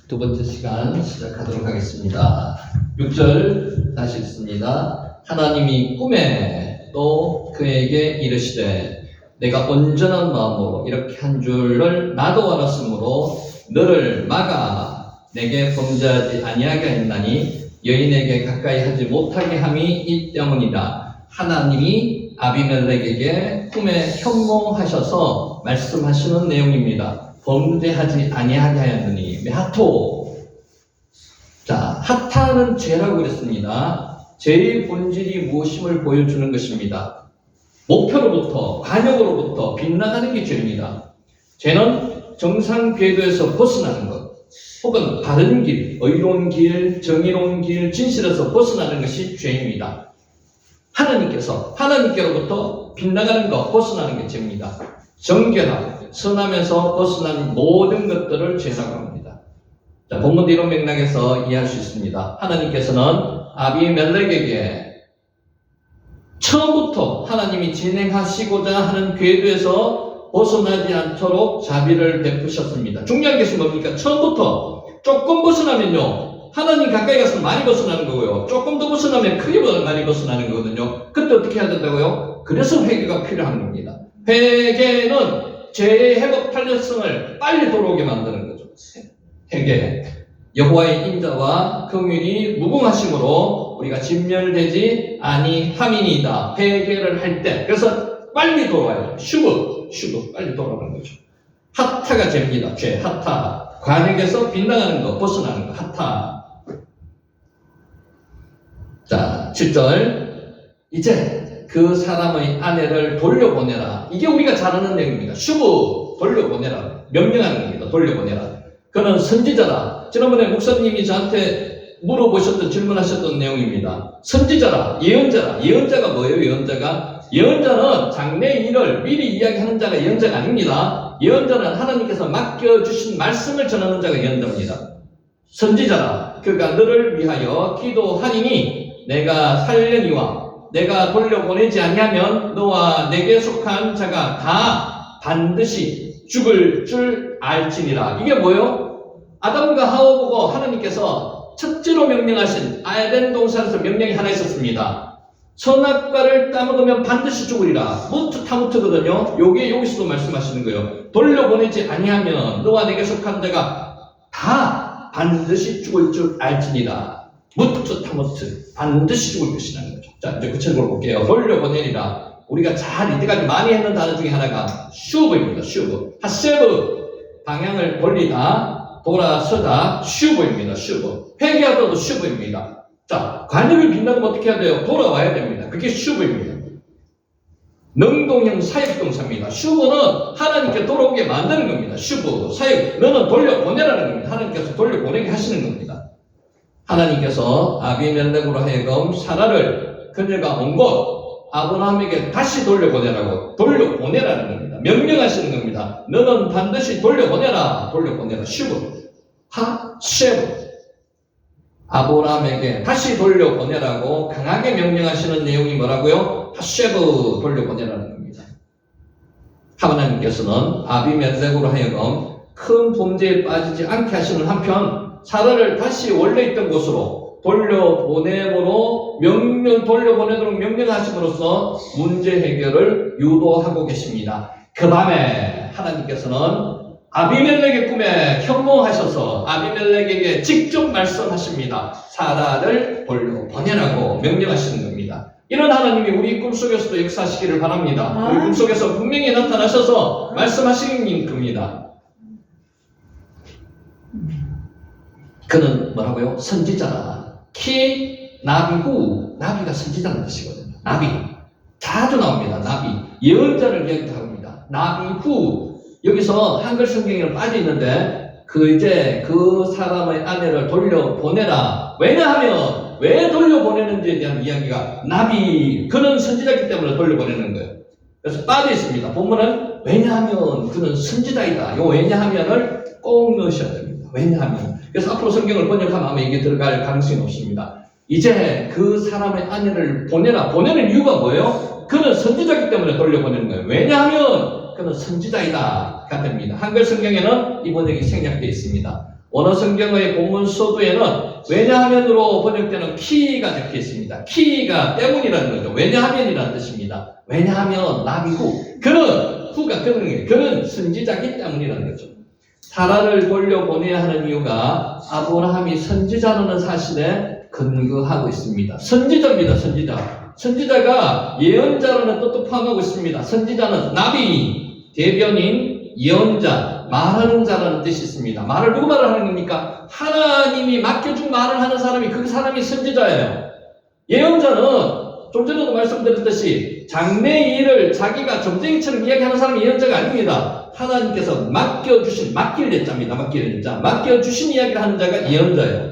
두 번째 시간 시작하도록 하겠습니다. 6절 다시 읽습니다. 하나님이 꿈에 또 그에게 이르시되 내가 온전한 마음으로 이렇게 한 줄을 나도 알았으므로 너를 막아 내게 범죄하지 아니하게 했나니 여인에게 가까이 하지 못하게 함이 이 때문이다. 하나님이 아비멜렉에게 꿈에 현몽하셔서 말씀하시는 내용입니다. 범죄하지 아니하게 하였느니 메하토. 자, 하타는 죄라고 그랬습니다. 죄의 본질이 무엇임을 보여주는 것입니다. 목표로부터 관역으로부터 빗나가는 게 죄입니다. 죄는 정상 궤도에서 벗어나는 것, 혹은 바른 길, 의로운 길, 정의로운 길, 진실에서 벗어나는 것이 죄입니다. 하나님께로부터 빗나가는 것, 벗어나는 게 죄입니다. 정결함, 선함에서 벗어난 모든 것들을 죄라고 합니다. 자, 본문도 이런 맥락에서 이해할 수 있습니다. 하나님께서는 아비멜렉에게 처음부터 하나님이 진행하시고자 하는 궤도에서 벗어나지 않도록 자비를 베푸셨습니다. 중요한 것이 뭡니까? 처음부터 조금 벗어나면요, 하나님 가까이 가서 많이 벗어나는 거고요. 조금 더 벗어나면 크게 많이 벗어나는 거거든요. 그때 어떻게 해야 된다고요? 그래서 회개가 필요한 겁니다. 회개는 죄의 회복 탄력성을 빨리 돌아오게 만드는 거죠. 회개. 여호와의 인자와 긍휼이 무궁하심으로 우리가 진멸되지 아니함이니이다. 회개를 할 때. 그래서 빨리 돌아와요. 슈브 빨리 돌아오는 거죠. 하타가 죄입니다. 죄, 하타. 관역에서 빗나가는 거, 벗어나는 거, 하타. 자, 7절. 이제 그 사람의 아내를 돌려보내라. 이게 우리가 잘 아는 내용입니다. 슈브, 돌려보내라. 명령하는 겁니다. 돌려보내라. 그는 선지자라. 지난번에 목사님이 저한테 물어보셨던, 질문하셨던 내용입니다. 선지자라, 예언자라. 예언자가 뭐예요, 예언자가? 예언자는 장래의 일을 미리 이야기하는 자가 예언자가 아닙니다. 예언자는 하나님께서 맡겨주신 말씀을 전하는 자가 예언자입니다. 선지자라. 그러니까 너를 위하여 기도하리니 내가 살려니와 내가 돌려보내지 아니하면 너와 내게 속한 자가 다 반드시 죽을 줄 알지니라. 이게 뭐예요? 아담과 하와 보고 하나님께서 첫째로 명령하신 에덴 동산에서 명령이 하나 있었습니다. 선악과를 따먹으면 반드시 죽으리라. 무트 타무트거든요. 요게 여기서도 말씀하시는 거예요. 돌려보내지 아니하면 너와 내게 속한 자가 다 반드시 죽을 줄 알지니라. 무트 타무트, 반드시 죽을 것이라는 거죠. 자, 이제 구체적으로 볼게요. 돌려보내리라. 우리가 잘 이때까지 많이 했는 단어 중에 하나가 슈브입니다. 슈브. 하세브, 방향을 돌리다, 돌아서다, 슈브입니다. 슈브. 회개하다도 슈브입니다. 자, 관역을 빗나가면 어떻게 해야 돼요? 돌아와야 됩니다. 그게 슈브입니다. 능동형 사역동사입니다. 슈브는 하나님께 돌아오게 만드는 겁니다. 슈브, 사역. 너는 돌려보내라는 겁니다. 하나님께서 돌려보내게 하시는 겁니다. 하나님께서 아비멜렉으로 하여금 사라를 그녀가 온 곳 아브라함에게 다시 돌려보내라는 겁니다. 명령하시는 겁니다. 너는 반드시 돌려보내라. 슈브, 하쉐브. 아브라함에게 다시 돌려보내라고 강하게 명령하시는 내용이 뭐라고요? 하쉐브, 돌려보내라는 겁니다. 하나님께서는 아비멜렉으로 하여금 큰 범죄에 빠지지 않게 하시는 한편 사라를 다시 원래 있던 곳으로 돌려보내도록 명령하심으로써 문제 해결을 유도하고 계십니다. 그 밤에 하나님께서는 아비멜렉의 꿈에 현몽하셔서 아비멜렉에게 직접 말씀하십니다. 사라를 돌려보내라고 명령하시는 겁니다. 이런 하나님이 우리 꿈속에서도 역사하시기를 바랍니다. 우리 꿈속에서 분명히 나타나셔서 말씀하시는 겁니다. 그는 뭐라고요? 선지자라. 나비후. 나비가 선지자라는 뜻이거든요. 나비. 자주 나옵니다. 나비. 예언자를 이야기도 합니다. 나비후. 여기서 한글 성경에 빠져 있는데, 그 사람의 아내를 돌려보내라. 왜냐하면, 왜 돌려보내는지에 대한 이야기가 나비. 그는 선지자이기 때문에 돌려보내는 거예요. 그래서 빠져 있습니다. 본문은 왜냐하면 그는 선지자이다. 요 왜냐하면을 꼭 넣으셔야 됩니다. 왜냐하면. 그래서 앞으로 성경을 번역하면 아마 이게 들어갈 가능성이 없습니다. 이제 그 사람의 아내를 보내라. 보내는 이유가 뭐예요? 그는 선지자이기 때문에 돌려보내는 거예요. 왜냐하면 그는 선지자이다. 가 됩니다. 한글 성경에는 이 번역이 생략되어 있습니다. 원어 성경의 본문 서두에는 왜냐하면으로 번역되는 키가 적혀 있습니다. 키가 때문이라는 거죠. 왜냐하면이라는 뜻입니다. 왜냐하면 나비후, 그는 후가 그는 선지자기 때문이라는 거죠. 사라를 돌려보내야 하는 이유가 아브라함이 선지자라는 사실에 근거하고 있습니다. 선지자입니다. 선지자가 예언자라는 뜻도 포함하고 있습니다. 선지자는 나비, 대변인, 예언자, 말하는 자라는 뜻이 있습니다. 말을 누구 말을 하는 겁니까? 하나님이 맡겨준 말을 하는 사람이, 그 사람이 선지자예요. 예언자는 좀 전에도 말씀드렸듯이 장래 일을 자기가 점쟁이처럼 이야기하는 사람이 예언자가 아닙니다. 하나님께서 맡겨주신, 맡길 예자입니다. 맡겨주신 이야기를 하는 자가 예언자예요.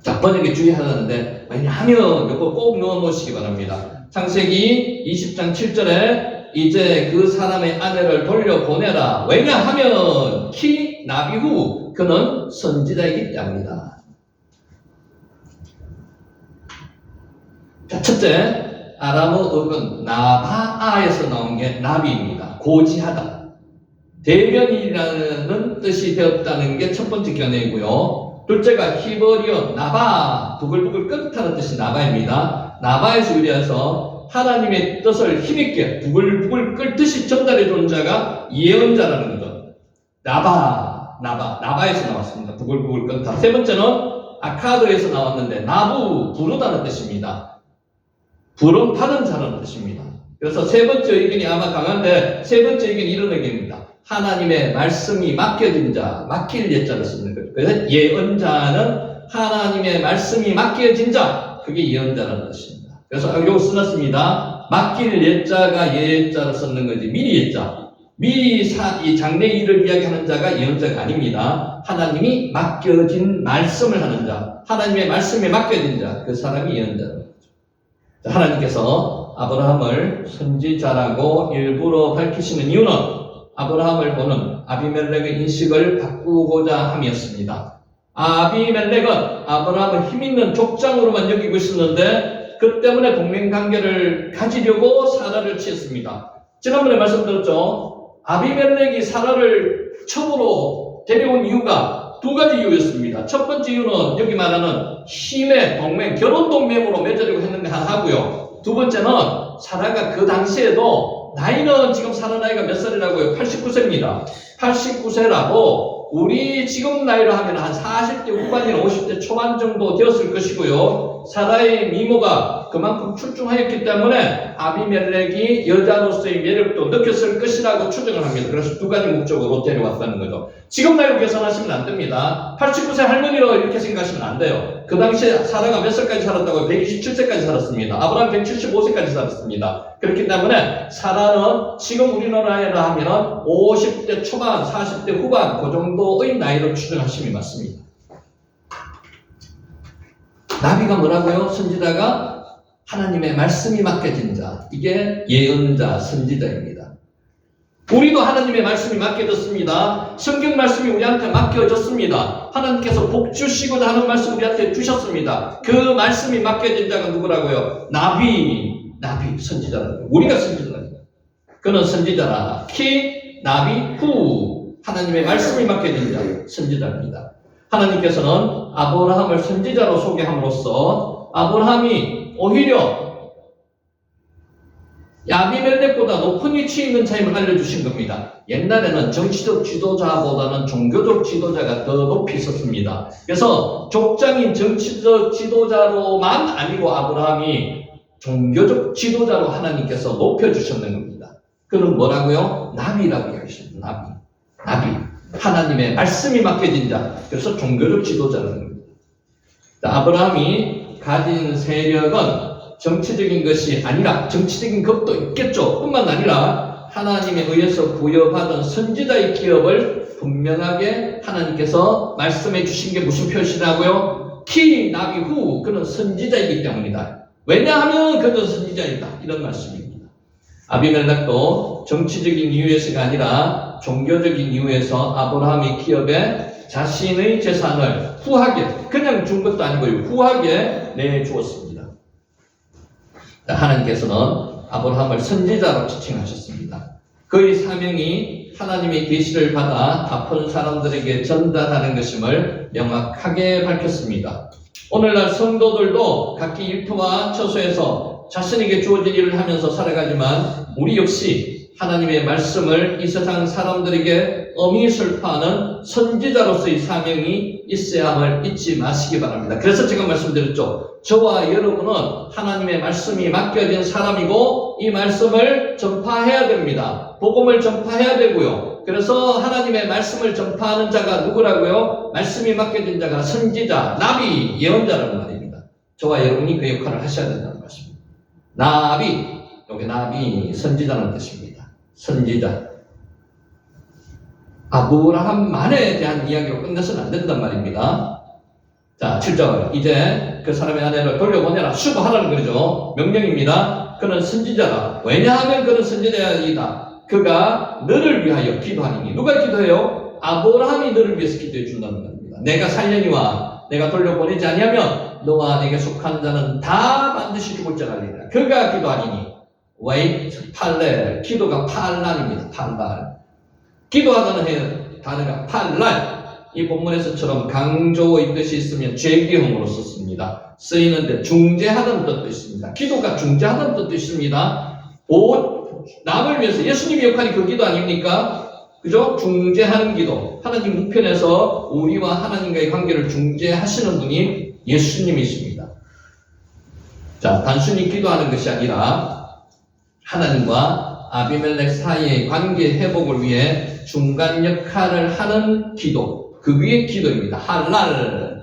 자, 번역에 주의하는데, 왜냐하면 이거 꼭 넣어놓으시기 바랍니다. 창세기 20장 7절에 이제 그 사람의 아내를 돌려보내라. 왜냐하면 키 나비후, 그는 선지자이기 때문이다. 자, 첫째, 아람어역은 나바아에서 나온 게 나비입니다. 고지하다. 대변인이라는 뜻이 되었다는 게 첫 번째 견해이고요. 둘째가 히브리어 나바, 부글부글 끓다는 뜻이 나바입니다. 나바에서 유래해서 하나님의 뜻을 힘있게 부글부글 끓듯이 전달해 주는 자가 예언자라는 거죠. 나바에서 나왔습니다. 부글부글 끓다. 세 번째는 아카드에서 나왔는데 나부, 부르다는 뜻입니다. 부름 받은 자라는 뜻입니다. 그래서 세 번째 의견이 아마 강한데, 세 번째 의견이 이런 의견입니다. 하나님의 말씀이 맡겨진 자, 맡길 예자를 쓰는 거죠. 그래서 예언자는 하나님의 말씀이 맡겨진 자, 그게 예언자라는 뜻입니다. 그래서 여기 써놨습니다. 맡길 예자가 예자를 쓰는 거지, 미리 예자. 미리 이 장래 일을 이야기하는 자가 예언자가 아닙니다. 하나님이 맡겨진 말씀을 하는 자, 하나님의 말씀에 맡겨진 자, 그 사람이 예언자라는 거죠. 하나님께서 아브라함을 선지자라고 일부러 밝히시는 이유는 아브라함을 보는 아비멜렉의 인식을 바꾸고자 함이었습니다. 아비멜렉은 아브라함을 힘있는 족장으로만 여기고 있었는데 그 때문에 동맹관계를 가지려고 사라를 취했습니다. 지난번에 말씀드렸죠. 아비멜렉이 사라를 처음으로 데려온 이유가 두 가지 이유였습니다. 첫 번째 이유는 여기 말하는 힘의 동맹, 결혼 동맹으로 맺으려고 했는 게 하나고요. 두 번째는 사라가 그 당시에도 나이는 지금 사라 나이가 몇 살이라고요? 89세입니다. 89세라고 우리 지금 나이로 하면 한 40대 후반이나 50대 초반 정도 되었을 것이고요. 사라의 미모가 그만큼 출중하였기 때문에 아비멜렉이 여자로서의 매력도 느꼈을 것이라고 추정을 합니다. 그래서 두 가지 목적으로 데려왔다는 거죠. 지금 나이로 계산하시면 안 됩니다. 89세 할머니로 이렇게 생각하시면 안 돼요. 그 당시에 사라가 몇 살까지 살았다고요? 127세까지 살았습니다. 아브라함 175세까지 살았습니다. 그렇기 때문에 사라는 지금 우리나라에라 하면 50대 초반, 40대 후반 그 정도의 나이로 추정하심이 맞습니다. 나비가 뭐라고요? 선지자가 하나님의 말씀이 맡겨진 자, 이게 예언자, 선지자입니다. 우리도 하나님의 말씀이 맡겨졌습니다. 성경 말씀이 우리한테 맡겨졌습니다. 하나님께서 복 주시고자 하는 말씀 우리한테 주셨습니다. 그 말씀이 맡겨진 자가 누구라고요? 나비, 선지자라는 거예요. 우리가 선지자라는 거예요. 그는 선지자라. 키, 나비, 후. 하나님의 말씀이 맡겨진 자, 선지자입니다. 하나님께서는 아브라함을 선지자로 소개함으로써 아브라함이 오히려 아비멜렉보다 높은 위치에 있는 자임을 알려주신 겁니다. 옛날에는 정치적 지도자보다는 종교적 지도자가 더 높이 있었습니다. 그래서 족장인 정치적 지도자로만 아니고 아브라함이 종교적 지도자로 하나님께서 높여주셨는 겁니다. 그는 뭐라고요? 나비라고 이야기하십니다. 나비. 하나님의 말씀이 맡겨진 자. 그래서 종교적 지도자라는 겁니다. 아브라함이 가진 세력은 정치적인 것이 아니라, 정치적인 것도 있겠죠. 뿐만 아니라 하나님에 의해서 부여받은 선지자의 기업을 분명하게 하나님께서 말씀해 주신 게 무슨 표시라고요? 키, 나비, 후. 그는 선지자이기 때문이다. 왜냐하면 그는 선지자이다. 이런 말씀입니다. 아비멜렉도 정치적인 이유에서가 아니라 종교적인 이유에서 아브라함의 기업에 자신의 재산을 후하게, 그냥 준 것도 아니고요. 후하게 내주었습니다. 하나님께서는 아브라함을 선지자로 지칭하셨습니다. 그의 사명이 하나님의 계시를 받아 바쁜 사람들에게 전달하는 것임을 명확하게 밝혔습니다. 오늘날 성도들도 각기 일터와 처소에서 자신에게 주어진 일을 하면서 살아가지만 우리 역시 하나님의 말씀을 이 세상 사람들에게 엄히 설파하는 선지자로서의 사명이 있어야 함을 잊지 마시기 바랍니다. 그래서 제가 말씀드렸죠. 저와 여러분은 하나님의 말씀이 맡겨진 사람이고 이 말씀을 전파해야 됩니다. 복음을 전파해야 되고요. 그래서 하나님의 말씀을 전파하는 자가 누구라고요? 말씀이 맡겨진 자가 선지자, 나비, 예언자라는 말입니다. 저와 여러분이 그 역할을 하셔야 된다는 말씀입니다. 나비, 여기 나비, 선지자라는 뜻입니다. 선지자. 아브라함만에 대한 이야기로 끝내서는 안 된단 말입니다. 자, 7절. 이제 그 사람의 아내를 돌려보내라. 수고하라는 거죠. 명령입니다. 그는 선지자라. 왜냐하면 그는 선지자이다. 그가 너를 위하여 기도하니. 누가 기도해요? 아브라함이 너를 위해서 기도해 준다는 겁니다. 내가 살려니와 내가 돌려보내지 아니하면 너와 내게 속한 자는 다 반드시 죽을 줄 알리라. 그가 기도하니. wait, 팔렐. 기도가 팔랄입니다. 팔랄. 기도하다는 단어가 팔랄. 이 본문에서처럼 강조의 뜻이 있으면 죄기형으로 썼습니다. 쓰이는데 중재하다는 뜻도 있습니다. 기도가 중재하다는 뜻도 있습니다. 남을 위해서 예수님의 역할이 그 기도 아닙니까? 그죠? 중재하는 기도. 하나님 우편에서 우리와 하나님과의 관계를 중재하시는 분이 예수님이십니다. 자, 단순히 기도하는 것이 아니라 하나님과 아비멜렉 사이의 관계 회복을 위해 중간 역할을 하는 기도. 그 위의 기도입니다. 팔랄이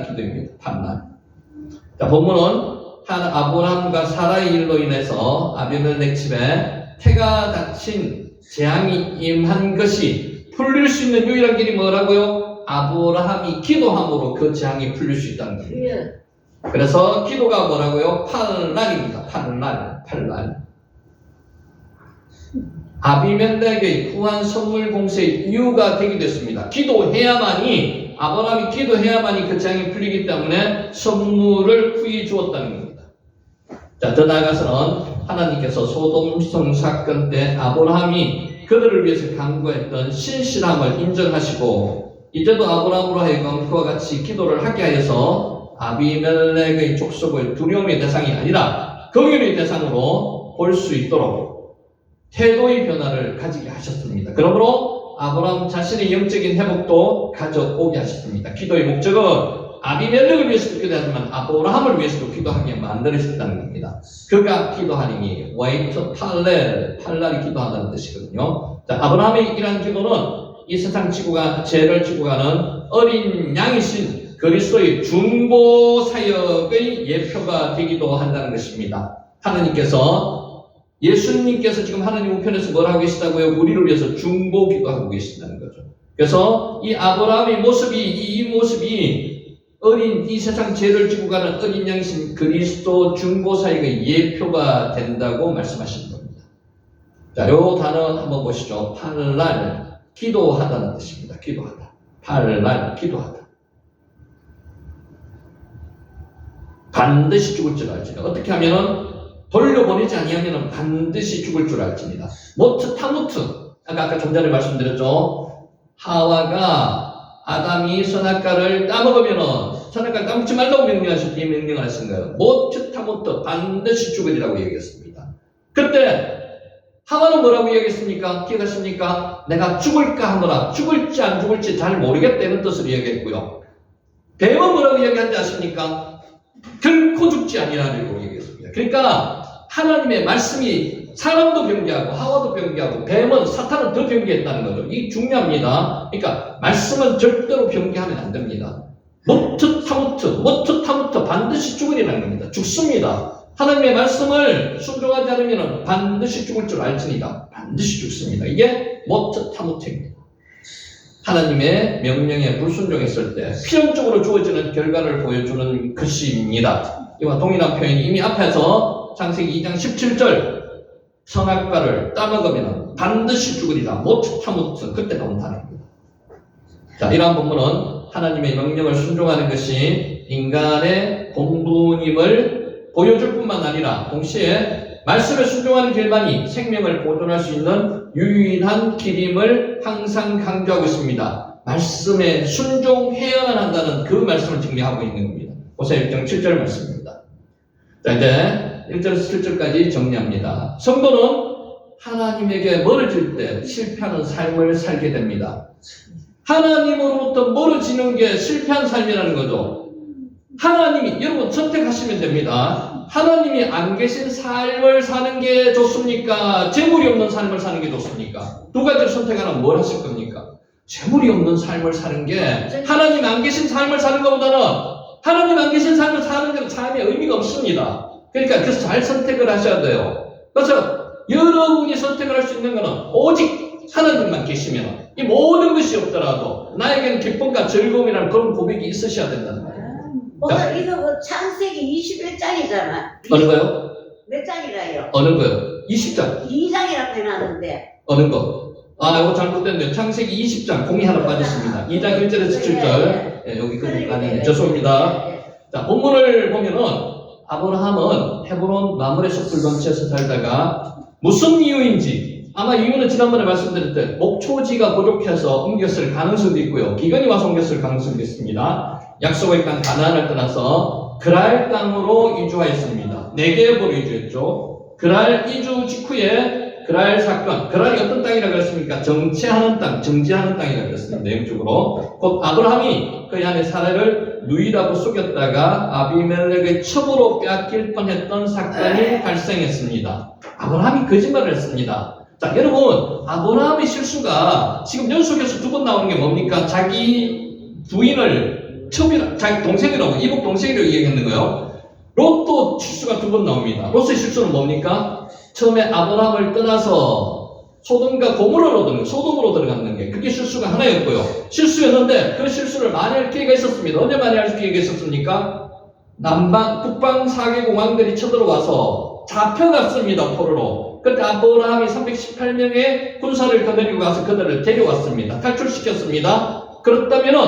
기도입니다. 팔랄. 자, 본문은 아브라함과 사라의 일로 인해서 아비멜렉 집에 태가 닥친 재앙이 임한 것이 풀릴 수 있는 유일한 길이 뭐라고요? 아브라함이 기도함으로 그 재앙이 풀릴 수 있다는 겁니다. 그래서 기도가 뭐라고요? 팔랄입니다. 팔랄. 아비멜렉의 후한 선물 공세의 이유가 되게 됐습니다. 기도해야만이, 아브라함이 기도해야만이 그 재앙이 풀리기 때문에 선물을 후히 주었다는 겁니다. 자, 더 나아가서는 하나님께서 소돔성 사건 때 아브라함이 그들을 위해서 간구했던 신실함을 인정하시고 이제도 아브라함으로 하여금 그와 같이 기도를 하게 하여서 아비멜렉의 족속의 두려움의 대상이 아니라 긍휼의 대상으로 볼 수 있도록 태도의 변화를 가지게 하셨습니다. 그러므로 아브라함 자신의 영적인 회복도 가져오게 하셨습니다. 기도의 목적은 아비멜렉을 위해서도 기도하지만 아브라함을 위해서도 기도하게 만들어졌다는 겁니다. 그가 기도하니 와이트 팔랄이 기도한다는 뜻이거든요. 자, 아브라함의 이러한 기도는 이 세상 죄를 지고 가는 어린 양이신 그리스도의 중보 사역의 예표가 되기도 한다는 것입니다. 예수님께서 지금 하나님 우편에서 뭘 하고 계시다고요? 우리를 위해서 중보 기도하고 계신다는 거죠. 그래서 이 아브라함의 모습이, 이 모습이 이 세상 죄를 지고 가는 어린 양이신 그리스도 중보 사역의 예표가 된다고 말씀하시는 겁니다. 자, 요 단어 한번 보시죠. 팔랄, 기도하다는 뜻입니다. 기도하다. 팔랄, 기도하다. 반드시 죽을 줄 알지니. 어떻게 하면은 돌려보내지 아니하면 반드시 죽을 줄 알지니다. 모트. 아까 좀 전에 말씀드렸죠. 하와가 아담이 선악과를 따먹으면 선악과를 따먹지 말라고 명령을 하신 거예요. 모트 반드시 죽으리라고 얘기했습니다. 그때 하와는 뭐라고 얘기했습니까? 기억하십니까? 내가 죽을까 하노라. 죽을지 안 죽을지 잘 모르겠다는 뜻으로 얘기했고요. 뱀은 뭐라고 얘기한지 아십니까? 결코 죽지 아니하리라고 얘기했습니다. 그러니까 하나님의 말씀이 사람도 병기하고 하와도 병기하고 뱀은 사탄은 더 병기했다는 거죠. 이게 중요합니다. 그러니까 말씀은 절대로 병기하면 안 됩니다. 모트 반드시 죽으리라는 겁니다. 죽습니다. 하나님의 말씀을 순종하지 않으면 반드시 죽을 줄 알지니다. 반드시 죽습니다. 이게 모트입니다. 하나님의 명령에 불순종했을 때 필연적으로 주어지는 결과를 보여주는 것입니다. 이와 동일한 표현이 이미 앞에서 창세기 2장 17절 선악과를 따먹으면 반드시 죽으리라. 모트 그때 나온 단어입니다. 자, 이러한 본문은 하나님의 명령을 순종하는 것이 인간의 본분임을 보여줄 뿐만 아니라 동시에 말씀에 순종하는 길만이 생명을 보존할 수 있는 유일한 길임을 항상 강조하고 있습니다. 말씀에 순종해야만 한다는 그 말씀을 증명하고 있는 겁니다. 호세아 1장 7절 말씀입니다. 자, 이제 1절에서 7절까지 정리합니다. 성도는 하나님에게 멀어질 때 실패하는 삶을 살게 됩니다. 하나님으로부터 멀어지는 게 실패한 삶이라는 거죠. 하나님이, 여러분 선택하시면 됩니다. 하나님이 안 계신 삶을 사는 게 좋습니까? 재물이 없는 삶을 사는 게 좋습니까? 두 가지를 선택하면 뭘 하실 겁니까? 재물이 없는 삶을 사는 게 하나님 안 계신 삶을 사는 것보다는 하나님 안 계신 삶을 사는 게 삶의 의미가 없습니다. 그러니까 그래서 잘 선택을 하셔야 돼요. 그래서 여러분이 선택을 할 수 있는 것은 오직 하나님만 계시면 이 모든 것이 없더라도 나에게는 기쁨과 즐거움이라는 그런 고백이 있으셔야 된다는 거예요. 오늘 이거 뭐 창세기 21장이잖아. 어느 거요? 몇 장이라요? 어느 거요? 20장. 2장이라고 해놨는데. 어느 거? 아, 이거 잘못됐네요. 창세기 20장, 공이 하나 빠졌습니다. 2장 1절에서 7절. 예, 여기 그러니까 죄송합니다. 자, 본문을 보면은 아브라함은 헤브론 마므레 숲을 근처에서 살다가 무슨 이유인지 아마 이유는 지난번에 말씀드렸듯 목초지가 부족해서 옮겼을 가능성도 있고요. 기근이 와서 옮겼을 가능성도 있습니다. 약속의 땅 가나안을 떠나서 그랄 땅으로 이주하였습니다. 네게보로 이주했죠. 그랄 이주 직후에 그랄 사건, 그랄이 어떤 땅이라고 했습니까? 정체하는 땅, 정지하는 땅이라고 했습니다. 내용적으로. 곧 아브라함이 그 안에 사례를 누이라고 속였다가 아비멜렉의 첩으로 빼앗길 뻔했던 사건이 발생했습니다. 아브라함이 거짓말을 했습니다. 자, 여러분, 아브라함의 실수가 지금 연속해서 두 번 나오는 게 뭡니까? 자기 부인을 자기 동생이라고, 이복 동생이라고 얘기했는 거예요. 롯도 실수가 두 번 나옵니다. 롯의 실수는 뭡니까? 처음에 아브라함을 떠나서 소돔과 소돔으로 들어갔는 게 그게 실수가 하나였고요. 실수였는데 그 실수를 만회할 기회가 있었습니다. 언제 만회할 기회가 있었습니까? 북방 4개 공항들이 쳐들어와서 잡혀갔습니다. 포로로. 그때 아브라함이 318명의 군사를 거느리고 가서 그들을 데려왔습니다. 탈출시켰습니다. 그렇다면은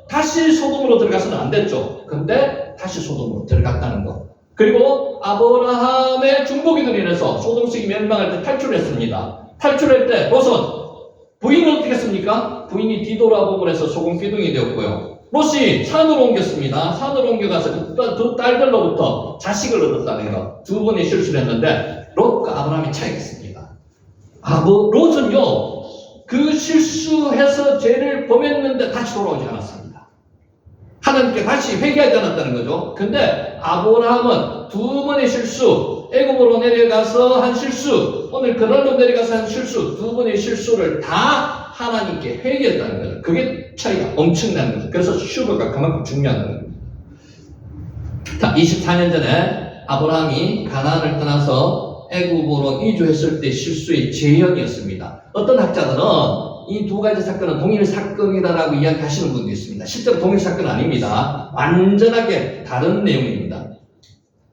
다시 소돔으로 들어가서는 안 됐죠. 근데 다시 소돔으로 들어갔다는 거. 그리고 아브라함의 중보기들로 인해서 소돔성이 멸망할 때 탈출했습니다. 탈출할 때 롯은 부인은 어떻게 했습니까? 부인이 뒤돌아보고 해서 소금기둥이 되었고요. 롯이 산으로 옮겼습니다. 산으로 옮겨가서 두 딸들로부터 자식을 얻었다는 것. 두 번의 실수를 했는데 롯과 아브라함이 차이가 있습니다. 롯은요, 그 실수해서 죄를 범했는데 다시 돌아오지 않았습니다. 하나님께 다시 회개하지 않았다는 거죠. 근데 아브라함은 두 번의 실수, 애굽으로 내려가서 한 실수, 오늘 그랄로 내려가서 한 실수, 두 번의 실수를 다 하나님께 회개했다는 거죠. 그게 차이가 엄청난 거죠. 그래서 슈브가 그만큼 중요한 거예요. 자, 24년 전에 아브라함이 가나안을 떠나서 애굽으로 이주했을 때 실수의 재현이었습니다. 어떤 학자들은 이 두 가지 사건은 동일 사건이다라고 이야기하시는 분도 있습니다. 실제로 동일 사건은 아닙니다. 완전하게 다른 내용입니다.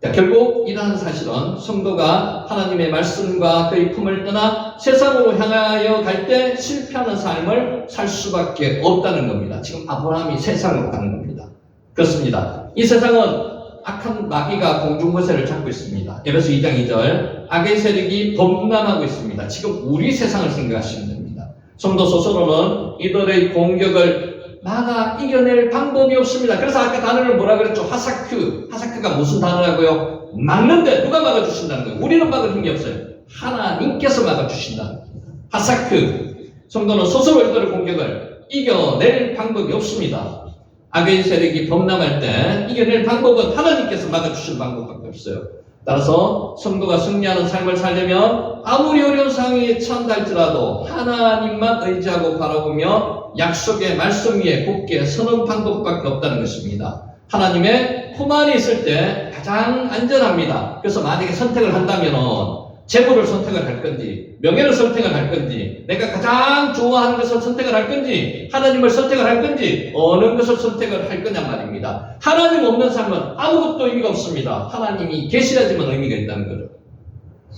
자, 결국 이러한 사실은 성도가 하나님의 말씀과 그의 품을 떠나 세상으로 향하여 갈 때 실패하는 삶을 살 수밖에 없다는 겁니다. 지금 아브라함이 세상으로 가는 겁니다. 그렇습니다. 이 세상은 악한 마귀가 공중거세를 잡고 있습니다. 에베소 2장 2절 악의 세력이 범람하고 있습니다. 지금 우리 세상을 생각하시면 됩니다. 성도 스스로는 이들의 공격을 막아 이겨낼 방법이 없습니다. 그래서 아까 단어를 뭐라 그랬죠? 하사크가 무슨 단어라고요? 막는데 누가 막아주신다는 거예요? 우리는 막을 힘이 없어요. 하나님께서 막아주신다는 겁니다. 하사크. 성도는 스스로 이들의 공격을 이겨낼 방법이 없습니다. 악의 세력이 범람할 때 이겨낼 방법은 하나님께서 막아주신 방법밖에 없어요. 따라서 성도가 승리하는 삶을 살려면 아무리 어려운 상황에 처한다 할지라도 하나님만 의지하고 바라보며 약속의 말씀 위에 굳게 서는 방법밖에 없다는 것입니다. 하나님의 품 안에 있을 때 가장 안전합니다. 그래서 만약에 선택을 한다면 재물을 선택을 할 건지, 명예를 선택을 할 건지, 내가 가장 좋아하는 것을 선택을 할 건지, 하나님을 선택을 할 건지, 어느 것을 선택을 할 거냐 말입니다. 하나님 없는 삶은 아무것도 의미가 없습니다. 하나님이 계셔야지만 의미가 있다는 거죠.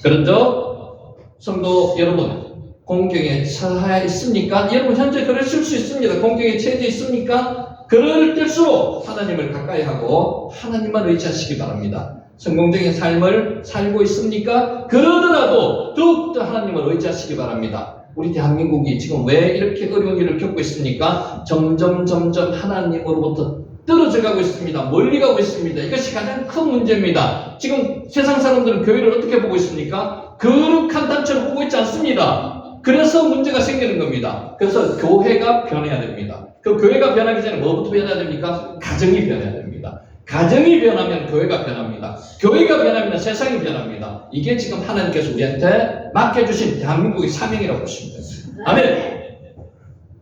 그런저 성도 여러분, 공경에 처해 있습니까? 여러분 현재 그러실 수 있습니다. 공경에 처해 있습니까? 그럴 때일수록 하나님을 가까이 하고 하나님만 의지하시기 바랍니다. 성공적인 삶을 살고 있습니까? 그러더라도 더욱더 하나님을 의지하시기 바랍니다. 우리 대한민국이 지금 왜 이렇게 어려운 일을 겪고 있습니까? 점점 하나님으로부터 떨어져 가고 있습니다. 멀리 가고 있습니다. 이것이 가장 큰 문제입니다. 지금 세상 사람들은 교회를 어떻게 보고 있습니까? 거룩한 단체로 보고 있지 않습니다. 그래서 문제가 생기는 겁니다. 그래서 교회가 변해야 됩니다. 그 교회가 변하기 전에 뭐부터 변해야 됩니까? 가정이 변해야 됩니다. 가정이 변하면 교회가 변합니다. 교회가 변하면 세상이 변합니다. 이게 지금 하나님께서 우리한테 맡겨주신 대한민국의 사명이라고 보시면 됩니다. 아멘.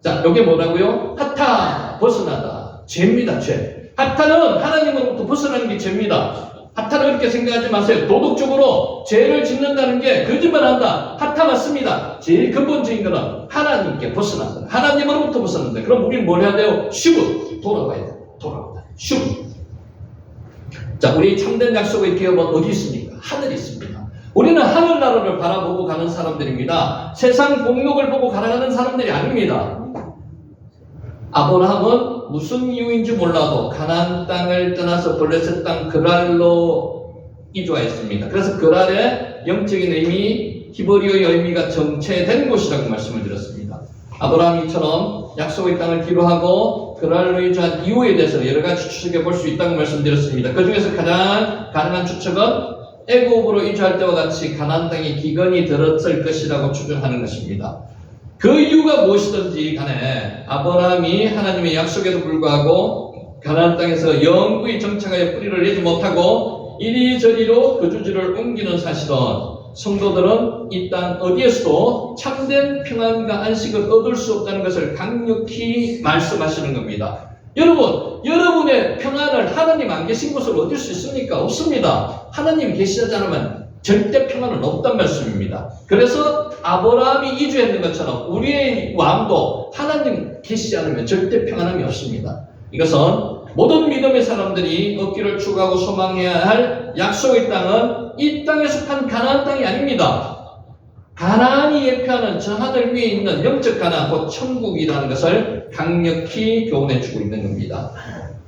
자, 여기 뭐라고요? 하타, 벗어나다. 죄입니다, 죄. 하타는 하나님으로부터 벗어나는 게 죄입니다. 하타는 그렇게 생각하지 마세요. 도덕적으로 죄를 짓는다는 게 거짓말한다. 하타 맞습니다. 제일 근본적인 거는 하나님께 벗어난다. 하나님으로부터 벗어난다. 그럼 우리는 뭘 해야 돼요? 슈브. 돌아가야 돼요. 돌아가야 돼요. 슈브. 자, 우리 참된 약속의 기업은 어디 있습니까? 하늘이 있습니다. 우리는 하늘나라를 바라보고 가는 사람들입니다. 세상 복록을 보고 가는 사람들이 아닙니다. 아브라함은 무슨 이유인지 몰라도 가나안 땅을 떠나서 블레셋 땅 그랄로 이주하였습니다. 그래서 그랄의 영적인 의미, 히브리어의 의미가 정체된 곳이라고 말씀을 드렸습니다. 아브라함이처럼 약속의 땅을 기로하고 그랄로 이주한 이유에 대해서 여러 가지 추측해 볼 수 있다고 말씀드렸습니다. 그 중에서 가장 가능한 추측은 애굽으로 이주할 때와 같이 가나안 땅에 기근이 들었을 것이라고 추정하는 것입니다. 그 이유가 무엇이든지 간에 아브라함이 하나님의 약속에도 불구하고 가나안 땅에서 영구히 정착하여 뿌리를 내지 못하고 이리저리로 거주지를 옮기는 사실은 성도들은 이 땅 어디에서도 참된 평안과 안식을 얻을 수 없다는 것을 강력히 말씀하시는 겁니다. 여러분, 여러분의 평안을 하나님 안 계신 곳으로 얻을 수 있습니까? 없습니다. 하나님 계시지 않으면 절대 평안은 없단 말씀입니다. 그래서 아브라함이 이주했는 것처럼 우리의 왕도 하나님 계시지 않으면 절대 평안함이 없습니다. 이것은 모든 믿음의 사람들이 얻기를 추구하고 소망해야 할 약속의 땅은 이 땅에 속한 가나안 땅이 아닙니다. 가나안이 예표하는 저 하늘 위에 있는 영적 가나안, 곧 천국이라는 것을 강력히 교훈해주고 있는 겁니다.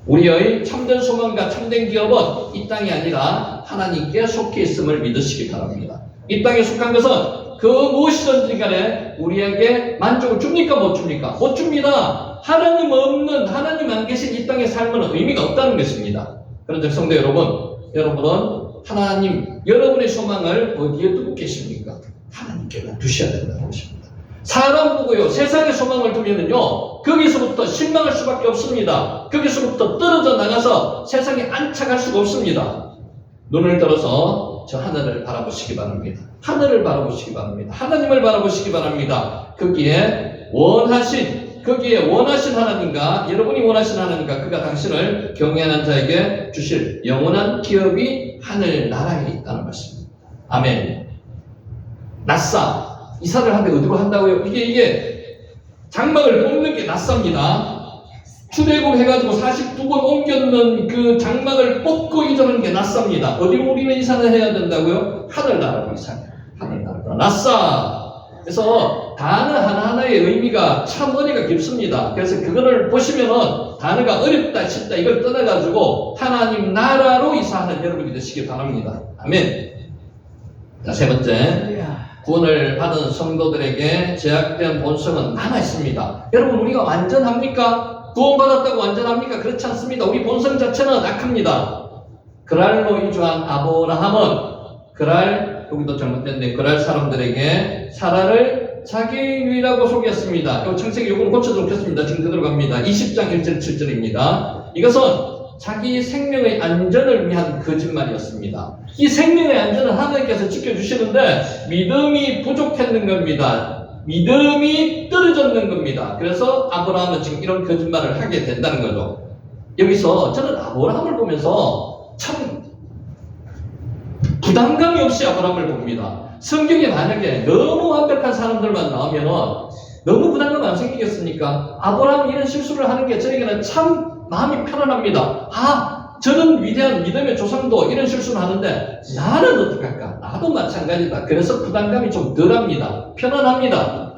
우리의 참된 소망과 참된 기업은 이 땅이 아니라 하나님께 속해 있음을 믿으시기 바랍니다. 이 땅에 속한 것은 그 무엇이든지 간에 우리에게 만족을 줍니까? 못 줍니까? 못 줍니다. 하나님 없는, 하나님 안 계신 이 땅의 삶은 의미가 없다는 것입니다. 그런데 성도 여러분, 여러분은 하나님, 여러분의 소망을 어디에 두고 계십니까? 하나님께 두셔야 된다는 것입니다. 사람 보고요, 세상의 소망을 두면은요, 거기서부터 실망할 수밖에 없습니다. 거기서부터 떨어져 나가서 세상에 안착할 수가 없습니다. 눈을 들어서 저 하늘을 바라보시기 바랍니다. 하늘을 바라보시기 바랍니다. 하나님을 바라보시기 바랍니다. 거기에 원하신 하나님과 여러분이 원하신 하나님과 그가 당신을 경외하는 자에게 주실 영원한 기업이 하늘나라에 있다는 말씀입니다. 아멘. 낯싸. 이사를 하는데 어디로 한다고요? 이게 장막을 뽑는 게 낯쌉니다. 출애굽 해가지고 42번 옮겼는 그 장막을 뽑고 이전하는 게 낯쌉니다. 어디로 우리는 이사를 해야 된다고요? 하늘나라로 이사해요. 하늘나라로. 낯싸. 그래서 단어 하나하나의 의미가 참 어리가 깊습니다. 그래서 그거를 보시면은 단어가 어렵다 쉽다 이걸 떠나가지고 하나님 나라로 이사하는 여러분이 되시기 바랍니다. 아멘. 자, 세 번째. 구원을 받은 성도들에게 제약된 본성은 남아있습니다. 여러분, 우리가 완전합니까? 구원받았다고 완전합니까? 그렇지 않습니다. 우리 본성 자체는 악합니다. 그랄로 이주한 아브라함은 여기도 잘못됐네. 그랄 사람들에게 사라를 자기 유이라고 속였습니다. 창세기 요거는 고쳐서 놓겠습니다. 지금 그대로 갑니다. 20장 1절 7절입니다. 이것은 자기 생명의 안전을 위한 거짓말이었습니다. 이 생명의 안전은 하나님께서 지켜주시는데 믿음이 부족했는 겁니다. 믿음이 떨어졌는 겁니다. 그래서 아브라함은 지금 이런 거짓말을 하게 된다는 거죠. 여기서 저는 아브라함을 보면서 참 부담감이 없이 아브라함을 봅니다. 성경에 만약에 너무 완벽한 사람들만 나오면 너무 부담감 안 생기겠습니까? 아브라함이 이런 실수를 하는 게 저에게는 참 마음이 편안합니다. 저는 위대한 믿음의 조상도 이런 실수를 하는데 나는 어떡할까? 나도 마찬가지다. 그래서 부담감이 좀 덜합니다. 편안합니다.